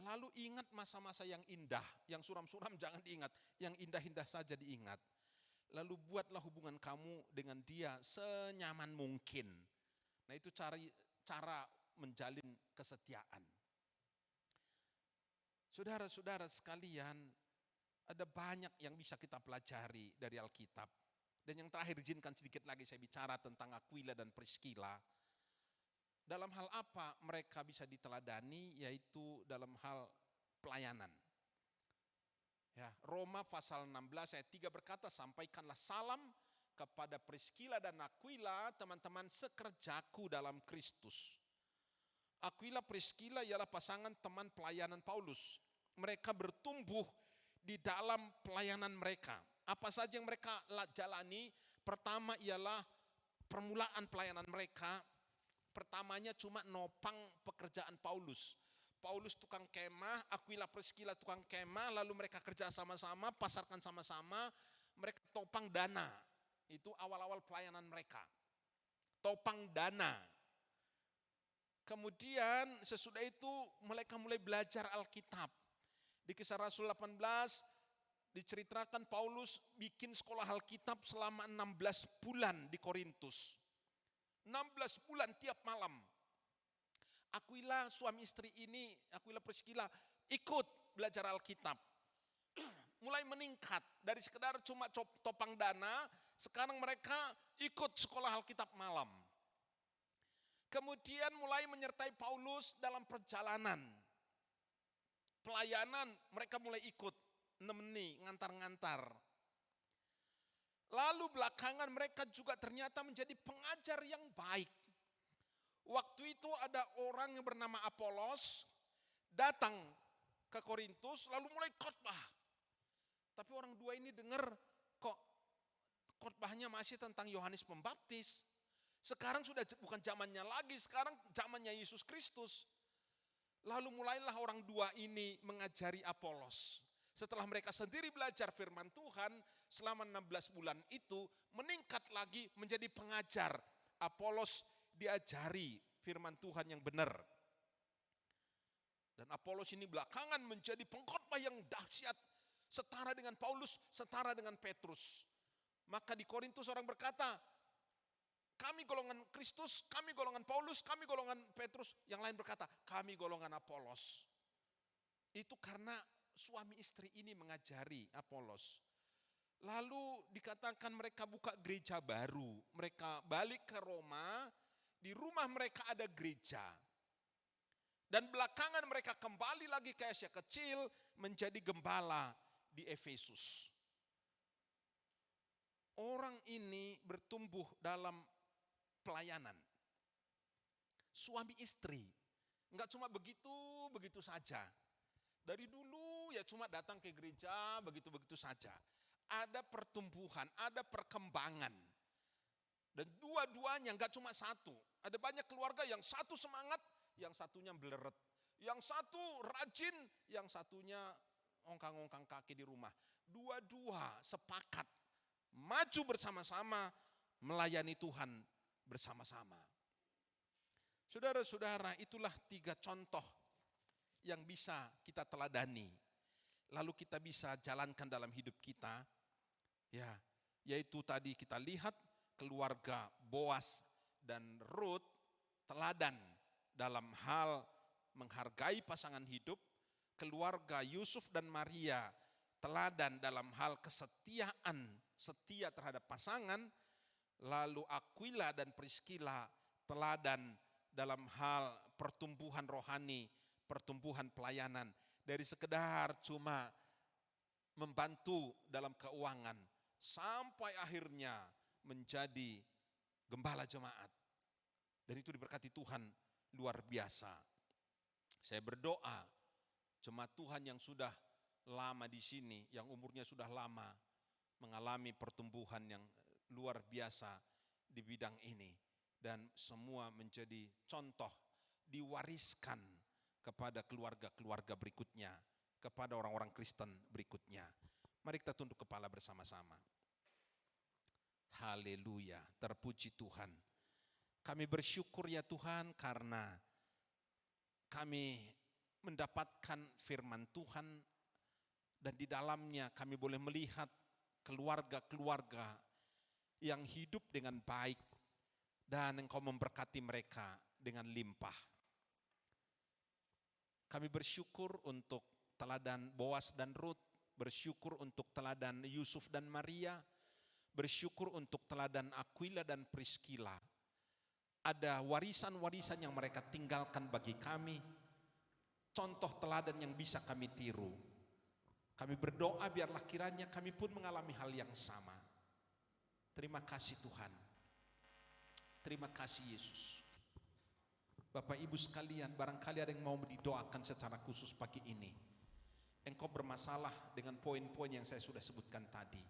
Lalu ingat masa-masa yang indah, yang suram-suram jangan diingat, yang indah-indah saja diingat. Lalu buatlah hubungan kamu dengan dia senyaman mungkin. Nah itu cara menjalin kesetiaan. Saudara-saudara sekalian, ada banyak yang bisa kita pelajari dari Alkitab. Dan yang terakhir izinkan sedikit lagi saya bicara tentang Aquila dan Priscilla. Dalam hal apa mereka bisa diteladani, yaitu dalam hal pelayanan. Ya, Roma pasal 16 ayat 3 berkata, sampaikanlah salam kepada Priscilla dan Aquila, teman-teman sekerjaku dalam Kristus. Aquila Priscilla ialah pasangan teman pelayanan Paulus. Mereka bertumbuh di dalam pelayanan mereka. Apa saja yang mereka jalani? Pertama ialah permulaan pelayanan mereka. Pertamanya cuma nopang pekerjaan Paulus. Paulus tukang kemah, Aquila Priscilla tukang kemah, lalu mereka kerja sama-sama, pasarkan sama-sama, mereka topang dana. Itu awal-awal pelayanan mereka. Topang dana. Kemudian sesudah itu mereka mulai belajar Alkitab. Di Kisah Rasul 18 diceritakan Paulus bikin sekolah Alkitab selama 16 bulan di Korintus. 16 bulan tiap malam. Aquila suami istri ini, Aquila Priscilla ikut belajar Alkitab. Mulai meningkat dari sekedar cuma topang dana, sekarang mereka ikut sekolah Alkitab malam. Kemudian mulai menyertai Paulus dalam perjalanan. Pelayanan mereka mulai ikut, nemeni, ngantar-ngantar. Lalu belakangan mereka juga ternyata menjadi pengajar yang baik. Waktu itu ada orang yang bernama Apolos datang ke Korintus lalu mulai khotbah. Tapi orang dua ini dengar kok khotbahnya masih tentang Yohanes Pembaptis. Sekarang sudah bukan zamannya lagi, sekarang zamannya Yesus Kristus. Lalu mulailah orang dua ini mengajari Apolos. Setelah mereka sendiri belajar firman Tuhan selama 16 bulan itu meningkat lagi menjadi pengajar. Apolos diajari firman Tuhan yang benar. Dan Apolos ini belakangan menjadi pengkhotbah yang dahsyat. Setara dengan Paulus, setara dengan Petrus. Maka di Korintus orang berkata, kami golongan Kristus, kami golongan Paulus, kami golongan Petrus. Yang lain berkata, kami golongan Apolos. Itu karena suami istri ini mengajari Apolos. Lalu dikatakan mereka buka gereja baru. Mereka balik ke Roma, di rumah mereka ada gereja. Dan belakangan mereka kembali lagi ke Asia Kecil menjadi gembala di Efesus. Orang ini bertumbuh dalam pelayanan. Suami istri, enggak cuma begitu saja. Dari dulu ya cuma datang ke gereja begitu-begitu saja. Ada pertumbuhan, ada perkembangan. Dan dua-duanya enggak cuma satu. Ada banyak keluarga yang satu semangat, yang satunya beleret. Yang satu rajin, yang satunya ongkang-ongkang kaki di rumah. Dua-dua sepakat, maju bersama-sama, melayani Tuhan bersama-sama. Saudara-saudara, itulah 3 contoh yang bisa kita teladani. Lalu kita bisa jalankan dalam hidup kita. Ya, yaitu tadi kita lihat keluarga Boas dan Ruth teladan dalam hal menghargai pasangan hidup. Keluarga Yusuf dan Maria teladan dalam hal kesetiaan, setia terhadap pasangan. Lalu Aquila dan Priscilla teladan dalam hal pertumbuhan rohani, pertumbuhan pelayanan. Dari sekedar cuma membantu dalam keuangan, sampai akhirnya menjadi gembala jemaat. Dan itu diberkati Tuhan luar biasa. Saya berdoa, jemaat Tuhan yang sudah lama di sini, yang umurnya sudah lama, mengalami pertumbuhan yang luar biasa di bidang ini. Dan semua menjadi contoh, diwariskan kepada keluarga-keluarga berikutnya, kepada orang-orang Kristen berikutnya. Mari kita tunduk kepala bersama-sama. Haleluya, terpuji Tuhan. Kami bersyukur ya Tuhan karena kami mendapatkan firman Tuhan dan di dalamnya kami boleh melihat keluarga-keluarga yang hidup dengan baik dan Engkau memberkati mereka dengan limpah. Kami bersyukur untuk teladan Boas dan Rut, bersyukur untuk teladan Yusuf dan Maria, bersyukur untuk teladan Aquila dan Priscilla. Ada warisan-warisan yang mereka tinggalkan bagi kami, contoh teladan yang bisa kami tiru. Kami berdoa biarlah kiranya kami pun mengalami hal yang sama. Terima kasih Tuhan. Terima kasih Yesus. Bapak Ibu sekalian, barangkali ada yang mau didoakan secara khusus pagi ini. Engkau bermasalah dengan poin-poin yang saya sudah sebutkan tadi.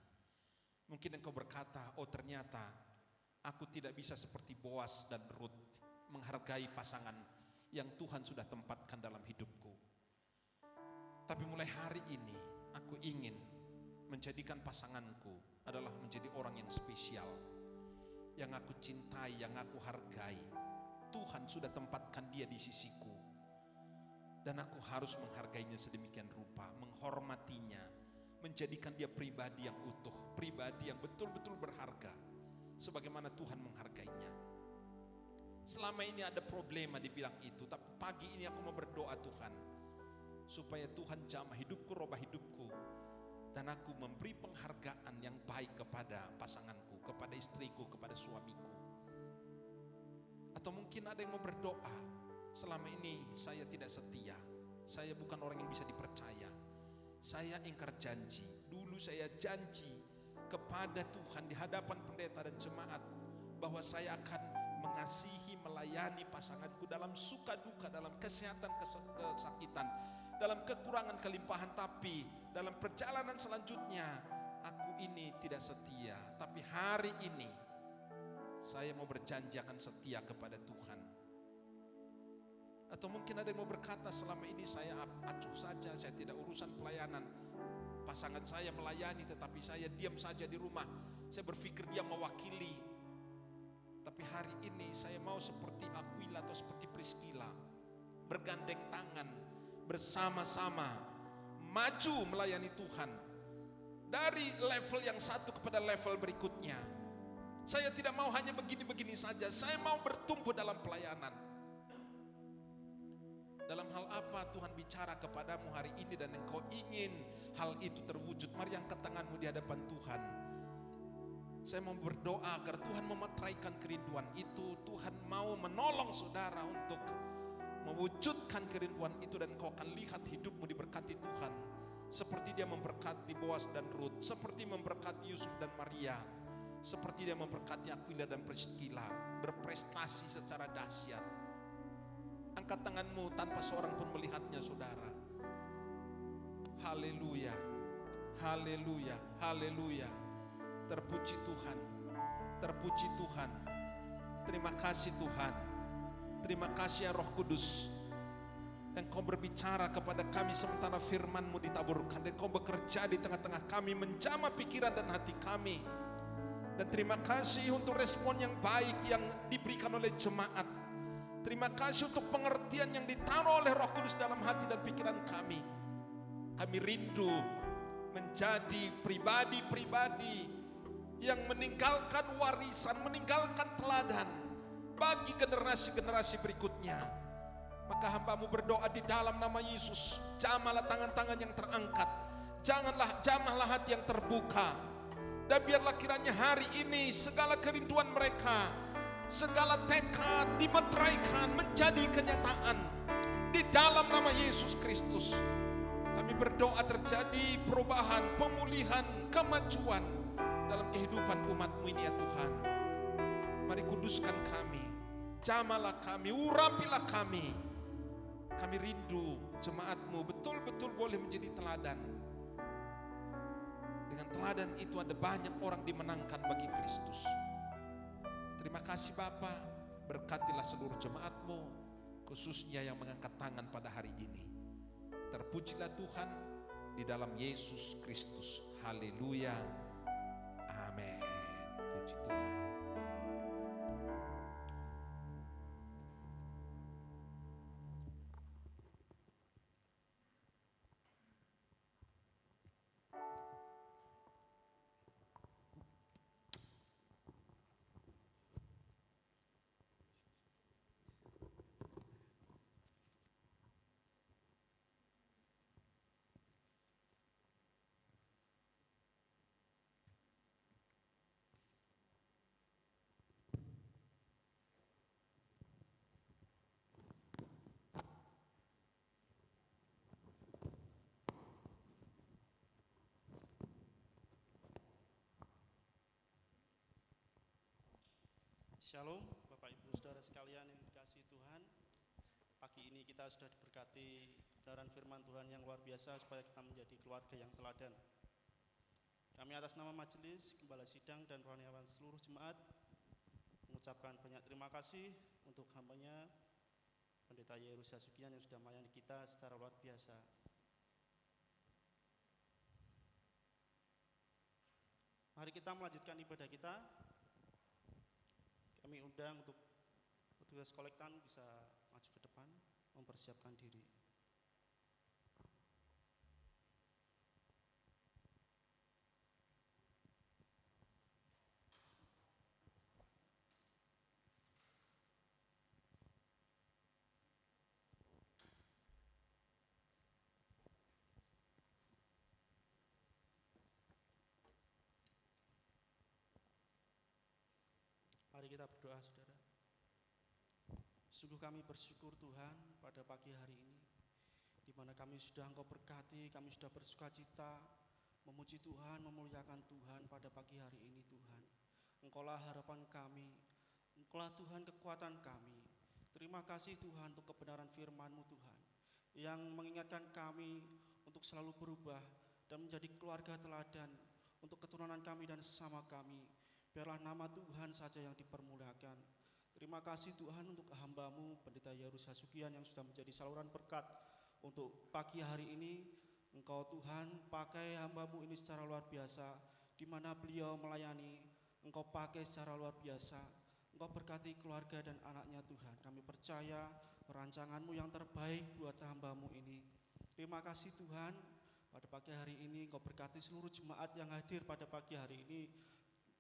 Mungkin engkau berkata, oh ternyata aku tidak bisa seperti Boas dan Rut, menghargai pasangan yang Tuhan sudah tempatkan dalam hidupku. Tapi mulai hari ini aku ingin menjadikan pasanganku adalah menjadi orang yang spesial, yang aku cintai, yang aku hargai. Tuhan sudah tempatkan dia di sisiku, dan aku harus menghargainya sedemikian rupa, menghormatinya, menjadikan dia pribadi yang utuh, pribadi yang betul-betul berharga, sebagaimana Tuhan menghargainya. Selama ini ada problema di bidang itu, tapi pagi ini aku mau berdoa Tuhan, supaya Tuhan jamah hidupku, robah hidupku, dan aku memberi penghargaan yang baik kepada pasanganku, kepada istriku, kepada suamiku. Atau mungkin ada yang mau berdoa, selama ini saya tidak setia, saya bukan orang yang bisa dipercaya, saya ingkar janji. Dulu saya janji kepada Tuhan di hadapan pendeta dan jemaat bahwa saya akan mengasihi, melayani pasanganku dalam suka duka, dalam kesehatan, kesakitan, dalam kekurangan, kelimpahan. Tapi dalam perjalanan selanjutnya aku ini tidak setia. Tapi hari ini saya mau berjanji akan setia kepada Tuhan. Atau mungkin ada yang mau berkata, selama ini saya acuh saja, saya tidak urusan pelayanan. Pasangan saya melayani tetapi saya diam saja di rumah. Saya berpikir dia mewakili. Tapi hari ini saya mau seperti Aquila atau seperti Priscilla, bergandeng tangan, bersama-sama maju melayani Tuhan. Dari level yang satu kepada level berikutnya. Saya tidak mau hanya begini-begini saja, saya mau bertumbuh dalam pelayanan. Dalam hal apa Tuhan bicara kepadamu hari ini dan engkau ingin hal itu terwujud, mari angkat tanganmu di hadapan Tuhan. Saya mau berdoa agar Tuhan memeteraikan kerinduan itu. Tuhan mau menolong saudara untuk mewujudkan kerinduan itu, dan engkau akan lihat hidupmu diberkati Tuhan. Seperti dia memberkati Boas dan Rut, seperti memberkati Yusuf dan Maria, seperti dia memberkati Aquila dan Priscilla, berprestasi secara dahsyat. Angkat tanganmu tanpa seorang pun melihatnya saudara. Haleluya, haleluya, haleluya. Terpuji Tuhan, terpuji Tuhan. Terima kasih Tuhan. Terima kasih ya Roh Kudus. Engkau berbicara kepada kami sementara firman-Mu ditaburkan. Engkau bekerja di tengah-tengah kami, menjamah pikiran dan hati kami. Dan terima kasih untuk respon yang baik yang diberikan oleh jemaat. Terima kasih untuk pengertian yang ditaruh oleh Roh Kudus dalam hati dan pikiran kami. Kami rindu menjadi pribadi-pribadi yang meninggalkan warisan, meninggalkan teladan bagi generasi-generasi berikutnya. Maka hamba-Mu berdoa di dalam nama Yesus, jamahlah tangan-tangan yang terangkat, jamahlah hati yang terbuka. Dan biarlah kiranya hari ini segala kerinduan mereka, segala tekad dimeteraikan menjadi kenyataan di dalam nama Yesus Kristus. Kami berdoa terjadi perubahan, pemulihan, kemajuan dalam kehidupan umat-Mu ini ya Tuhan. Mari kuduskan kami, jamahlah kami, urapilah kami. Kami rindu jemaat-Mu betul-betul boleh menjadi teladan Dengan teladan itu ada banyak orang dimenangkan bagi Kristus. Terima kasih Bapa, berkatilah seluruh jemaat-Mu, khususnya yang mengangkat tangan pada hari ini. Terpujilah Tuhan di dalam Yesus Kristus. Haleluya. Amin. Puji Tuhan. Shalom Bapak Ibu Saudara sekalian yang dikasihi Tuhan. Pagi ini kita sudah diberkati kebenaran firman Tuhan yang luar biasa supaya kita menjadi keluarga yang teladan. Kami atas nama majelis, gembala sidang dan rohaniawan seluruh jemaat mengucapkan banyak terima kasih untuk hambanya Pendeta Yerus Hasugian yang sudah melayani kita secara luar biasa. Mari kita melanjutkan ibadah kita. Kami undang untuk petugas kolektan bisa maju ke depan, mempersiapkan diri. Mari kita berdoa, saudara. Sungguh kami bersyukur Tuhan pada pagi hari ini, di mana kami sudah Engkau berkati, kami sudah bersuka cita, memuji Tuhan, memuliakan Tuhan pada pagi hari ini Tuhan. Engkaulah harapan kami, Engkaulah Tuhan kekuatan kami. Terima kasih Tuhan untuk kebenaran firman-Mu Tuhan, yang mengingatkan kami untuk selalu berubah dan menjadi keluarga teladan untuk keturunan kami dan sesama kami. Biarlah nama Tuhan saja yang dipermuliakan. Terima kasih Tuhan untuk hamba-Mu Pendeta Yerus Hasugian yang sudah menjadi saluran berkat untuk pagi hari ini. Engkau Tuhan pakai hamba-Mu ini secara luar biasa, di mana beliau melayani, Engkau pakai secara luar biasa. Engkau berkati keluarga dan anaknya Tuhan. Kami percaya rancangan-Mu yang terbaik buat hamba-Mu ini. Terima kasih Tuhan, pada pagi hari ini Engkau berkati seluruh jemaat yang hadir pada pagi hari ini.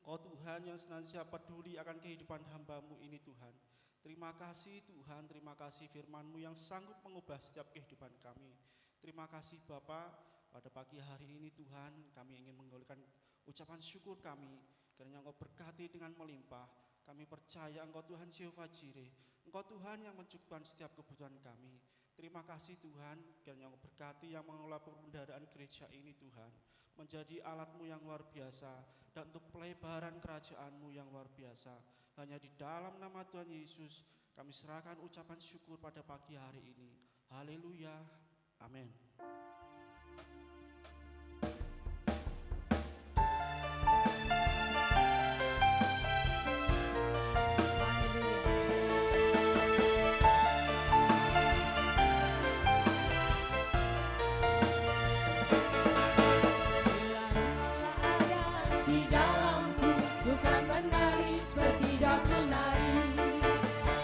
Engkau Tuhan yang senantiasa peduli akan kehidupan hamba-Mu ini Tuhan. Terima kasih Tuhan, terima kasih firman-Mu yang sanggup mengubah setiap kehidupan kami. Terima kasih Bapa, pada pagi hari ini Tuhan kami ingin menggolkan ucapan syukur kami, karena Engkau berkati dengan melimpah. Kami percaya Engkau Tuhan Jehovah Jireh, Engkau Tuhan yang mencukupkan setiap kebutuhan kami. Terima kasih Tuhan, karena Engkau berkati yang mengelola perbendaharaan gereja ini Tuhan, menjadi alat-Mu yang luar biasa, dan untuk pelebaran kerajaan-Mu yang luar biasa. Hanya di dalam nama Tuhan Yesus kami serahkan ucapan syukur pada pagi hari ini. Haleluya, amin.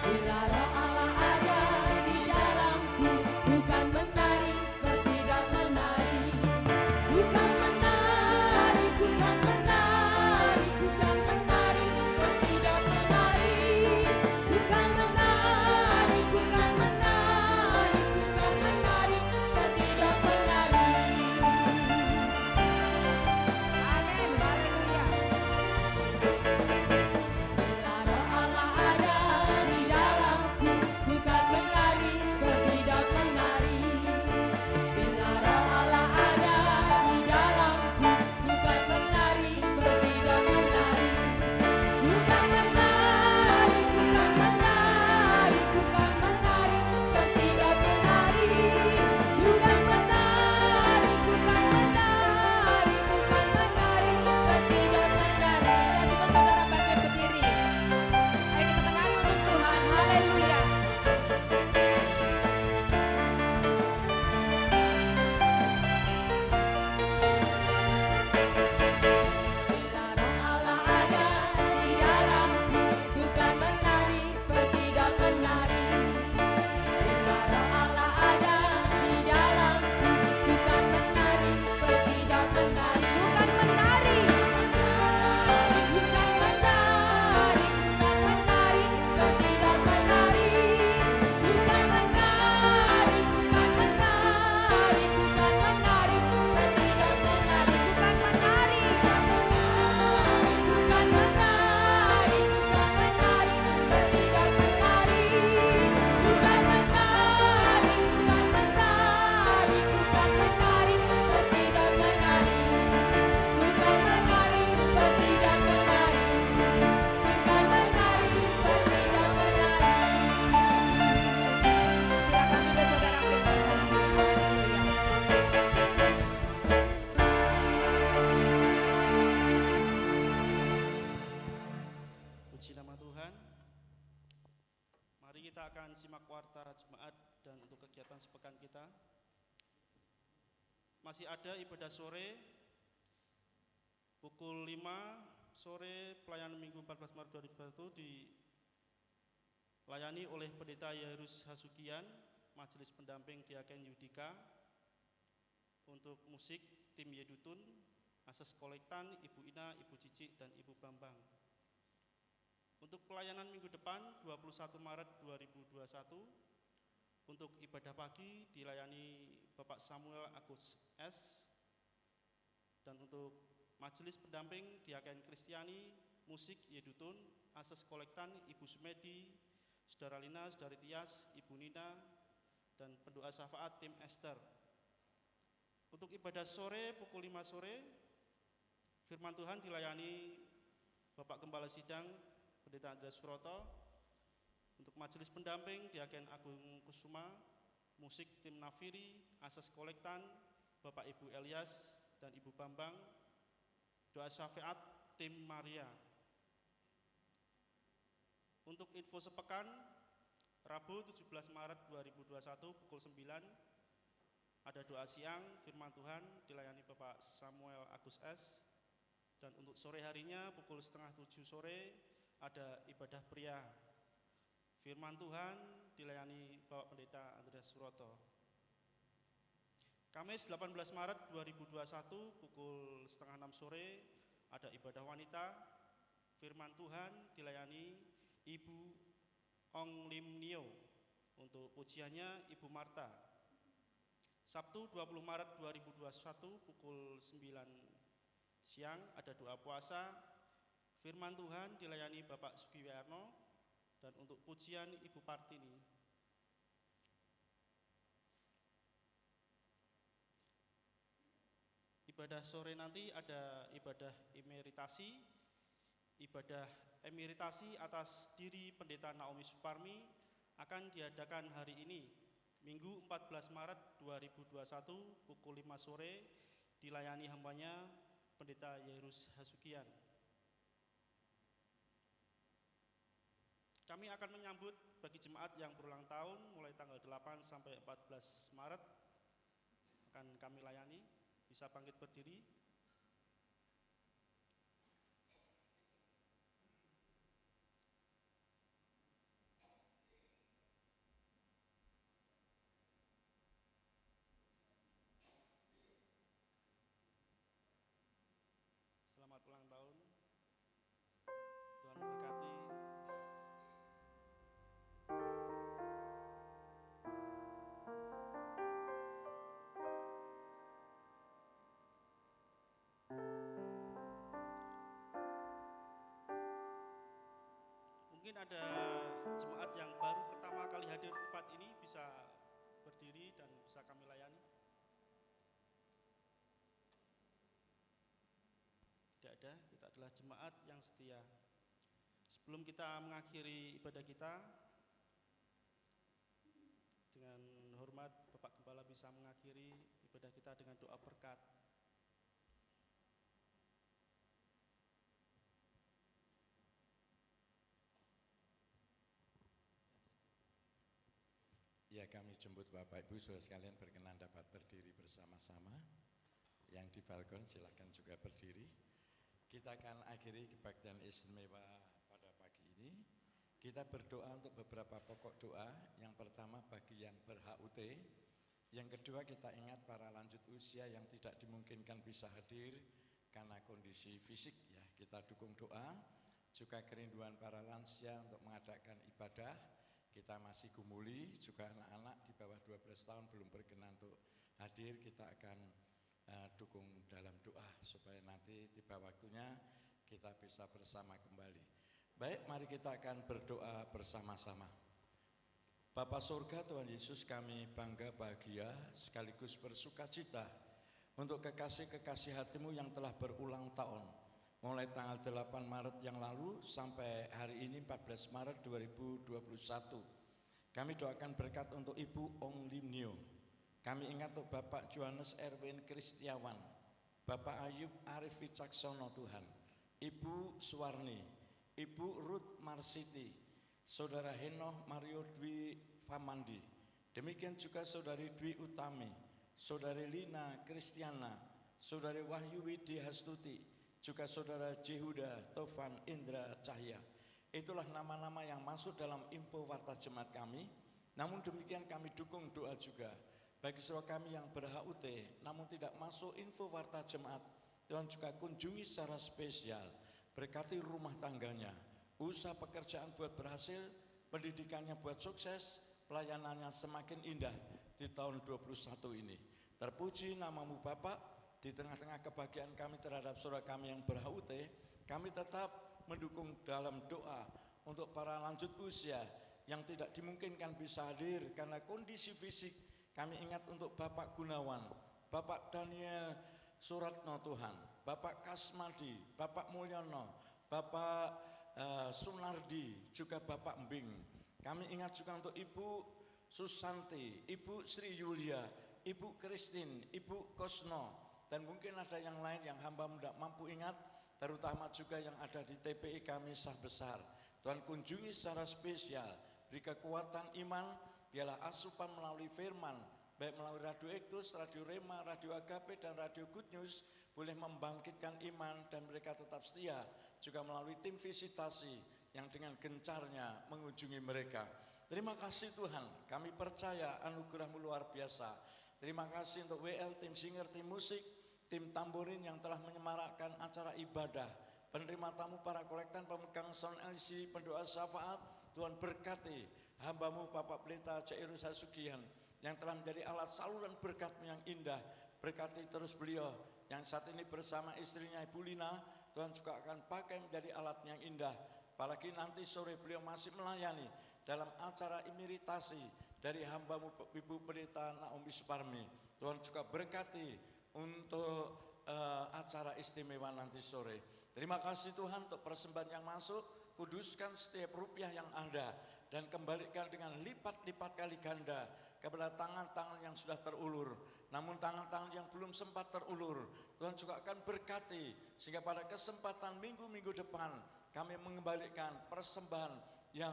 Bila Roh Allah ada di dalamku, bukan menari seperti tidak kita akan simak warta jemaat dan untuk kegiatan sepekan kita. Masih ada ibadah sore pukul 5 sore, pelayanan Minggu 14 Maret 2021 dilayani oleh Pendeta Yairus Hasugian, Majelis Pendamping Diaken Yudika. Untuk musik, tim Yedutun, Ases Kolektan, Ibu Ina, Ibu Cici, dan Ibu Bambang. Untuk pelayanan minggu depan 21 Maret 2021, untuk ibadah pagi dilayani Bapak Samuel Agus S. Dan untuk majelis pendamping Diaken Kristiani, musik Yedutun, Ases Kolektan, Ibu Sumedi, Saudara Lina, Saudari Tias, Ibu Nina, dan pendoa syafaat tim Esther. Untuk ibadah sore pukul 5 sore, firman Tuhan dilayani Bapak Gembala Sidang Pendeta Andreas Suroto. Untuk majelis pendamping Diaken Agung Kusuma, musik tim Nafiri, Ases Kolektan, Bapak Ibu Elias dan Ibu Bambang, doa syafaat tim Maria. Untuk info sepekan, Rabu 17 Maret 2021 pukul 9 ada doa siang firman Tuhan dilayani Bapak Samuel Agus S. Dan untuk sore harinya pukul 6:30 sore ada ibadah pria. Firman Tuhan dilayani Bapak Pendeta Andreas Suroto. Kamis 18 Maret 2021 pukul 5:30 sore ada ibadah wanita. Firman Tuhan dilayani Ibu Ong Lim Nio. Untuk pujiannya Ibu Marta. Sabtu 20 Maret 2021 pukul 9 siang ada doa puasa. Firman Tuhan dilayani Bapak Sugiwarno. Dan untuk pujian Ibu Partini. Ibadah sore nanti ada ibadah emeritasi. Ibadah emeritasi atas diri Pendeta Naomi Suparmi akan diadakan hari ini, Minggu 14 Maret 2021 pukul 5 sore dilayani hambanya Pendeta Yairus Hasugian. Kami akan menyambut bagi jemaat yang berulang tahun mulai tanggal 8 sampai 14 Maret akan kami layani. Bisa bangkit berdiri. Selamat ulang tahun. Tuhan memberkati. Mungkin ada jemaat yang baru pertama kali hadir di tempat ini bisa berdiri dan bisa kami layani. Tidak ada, kita adalah jemaat yang setia. Sebelum kita mengakhiri ibadah kita, dengan hormat Bapak Gembala bisa mengakhiri ibadah kita dengan doa berkat. Ya, kami jemput Bapak Ibu saudara sekalian berkenan dapat berdiri bersama-sama. Yang di balkon silakan juga berdiri. Kita akan akhiri kebaktian istimewa pada pagi ini. Kita berdoa untuk beberapa pokok doa. Yang pertama bagi yang ber-HUT. Yang kedua kita ingat para lanjut usia yang tidak dimungkinkan bisa hadir karena kondisi fisik, ya. Kita dukung doa. Juga kerinduan para lansia untuk mengadakan ibadah. Kita masih gumuli, juga anak-anak di bawah 12 tahun belum berkenan untuk hadir. Kita akan dukung dalam doa supaya nanti tiba waktunya kita bisa bersama kembali. Baik, mari kita akan berdoa bersama-sama. Bapa surga, Tuhan Yesus, kami bangga, bahagia, sekaligus bersuka cita untuk kekasih-kekasih hati-Mu yang telah berulang tahun. Mulai tanggal 8 Maret yang lalu sampai hari ini 14 Maret 2021. Kami doakan berkat untuk Ibu Ong Lim Nio. Kami ingat untuk Bapak Johannes Erwin Kristiawan, Bapak Ayub Arif Wicaksono Tuhan, Ibu Suwarni, Ibu Ruth Marsiti, Saudara Henoh Mario Dwi Famandi, demikian juga Saudari Dwi Utami, Saudari Lina Kristiana, Saudari Wahyu Widi Hastuti, juga Saudara Jehuda Tovan Indra Cahya. Itulah nama-nama yang masuk dalam info warta jemaat kami. Namun demikian kami dukung doa juga bagi saudara kami yang ber-HUT namun tidak masuk info warta jemaat. Tuhan juga kunjungi secara spesial, berkati rumah tangganya, usaha pekerjaan buat berhasil, pendidikannya buat sukses, pelayanannya semakin indah di tahun 21 ini. Terpuji namamu Bapak, di tengah-tengah kebahagiaan kami terhadap saudara kami yang ber-HUT, kami tetap mendukung dalam doa untuk para lanjut usia yang tidak dimungkinkan bisa hadir karena kondisi fisik. Kami ingat untuk Bapak Gunawan, Bapak Daniel Suratno Tuhan, Bapak Kasmadi, Bapak Mulyono, Bapak Sunardi, juga Bapak Mbing. Kami ingat juga untuk Ibu Susanti, Ibu Sri Yulia, Ibu Kristin, Ibu Kosno, dan mungkin ada yang lain yang hamba tidak mampu ingat, terutama juga yang ada di TPI kami Sah Besar. Tuhan kunjungi secara spesial, beri kekuatan iman, biarlah asupan melalui firman, baik melalui Radio Ektus, Radio Rema, Radio Agape, dan Radio Good News, boleh membangkitkan iman dan mereka tetap setia, juga melalui tim visitasi yang dengan gencarnya mengunjungi mereka. Terima kasih Tuhan, kami percaya anugerah-Mu luar biasa. Terima kasih untuk WL, tim singer, tim musik, tim tamborin yang telah menyemarakkan acara ibadah, penerima tamu, para kolektan, pemegang sound LC, pendoa syafaat. Tuhan berkati hamba-Mu Bapak Pendeta Jairus Hasugian yang telah menjadi alat saluran berkat-Mu yang indah. Berkati terus beliau yang saat ini bersama istrinya Ibu Lina. Tuhan juga akan pakai menjadi alat yang indah. Apalagi nanti sore beliau masih melayani dalam acara imeritasi dari hamba-Mu Ibu Pendeta Naomi Suparmi. Tuhan juga berkati untuk acara istimewa nanti sore. Terima kasih Tuhan untuk persembahan yang masuk. Kuduskan setiap rupiah yang ada dan kembalikan dengan lipat-lipat kali ganda kepada tangan-tangan yang sudah terulur. Namun tangan-tangan yang belum sempat terulur, Tuhan juga akan berkati sehingga pada kesempatan minggu-minggu depan kami mengembalikan persembahan yang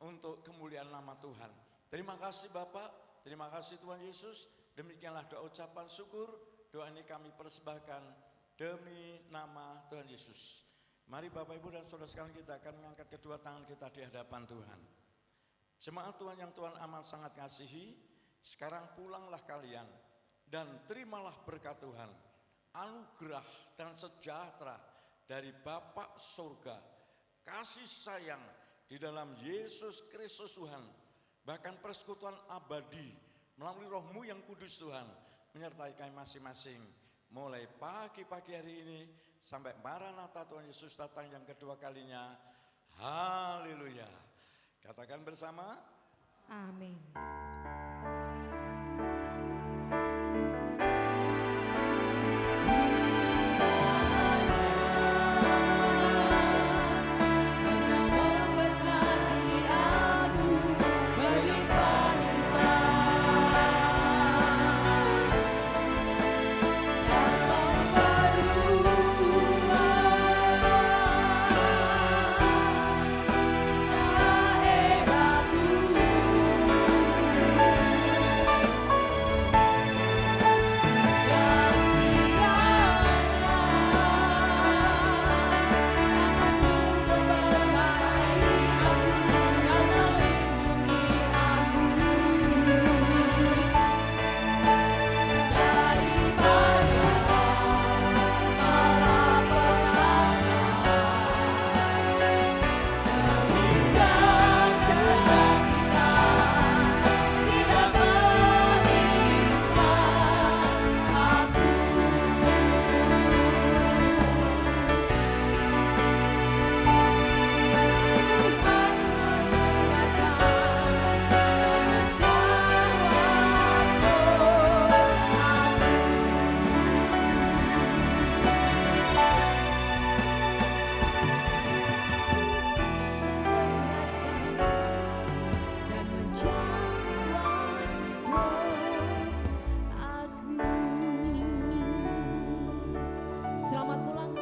untuk kemuliaan nama Tuhan. Terima kasih Bapak, terima kasih Tuhan Yesus. Demikianlah doa ucapan syukur. Doa ini kami persembahkan demi nama Tuhan Yesus. Mari Bapak Ibu dan saudara sekalian, kita akan mengangkat kedua tangan kita di hadapan Tuhan. Jemaat Tuhan yang Tuhan amat sangat kasihi, sekarang pulanglah kalian dan terimalah berkat Tuhan, anugerah dan sejahtera dari Bapa surga, kasih sayang di dalam Yesus Kristus Tuhan, bahkan persekutuan abadi melalui Roh-Mu yang kudus Tuhan, menyertai kami masing-masing mulai pagi-pagi hari ini sampai Maranatha Tuhan Yesus datang yang kedua kalinya. Haleluya. Katakan bersama, Amin.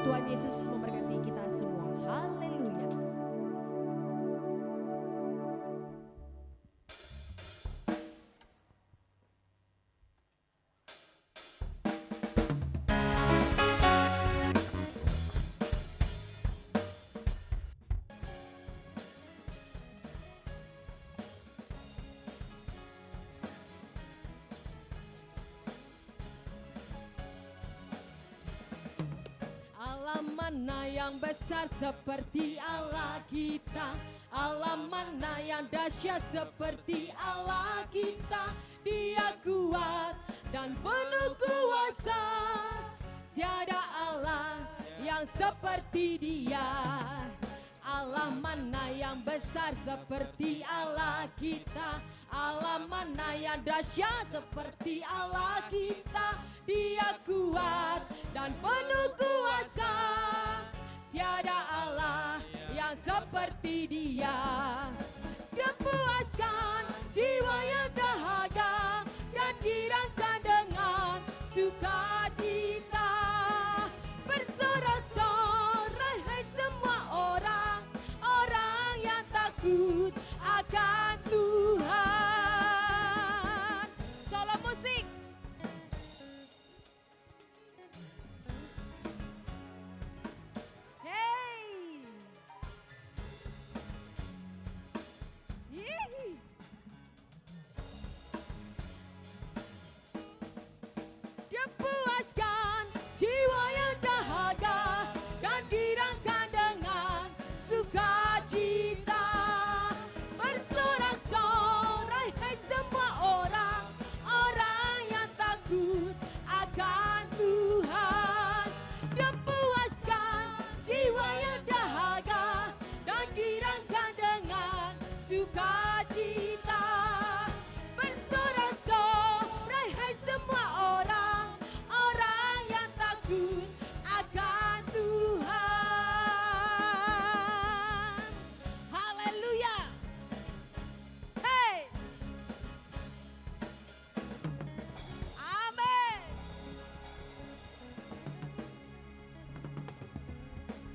Tuhan Yesus memberkati kita semua. Haleluya. mana yang besar seperti Allah kita? Allah mana yang dahsyat seperti Allah kita? Dia kuat dan penuh kuasa, tiada Allah yang seperti Dia. Allah mana yang besar seperti Allah kita? Allah mana yang dahsyat seperti Allah kita? Dia kuat dan penuh kuasa, tiada Allah yang seperti Dia.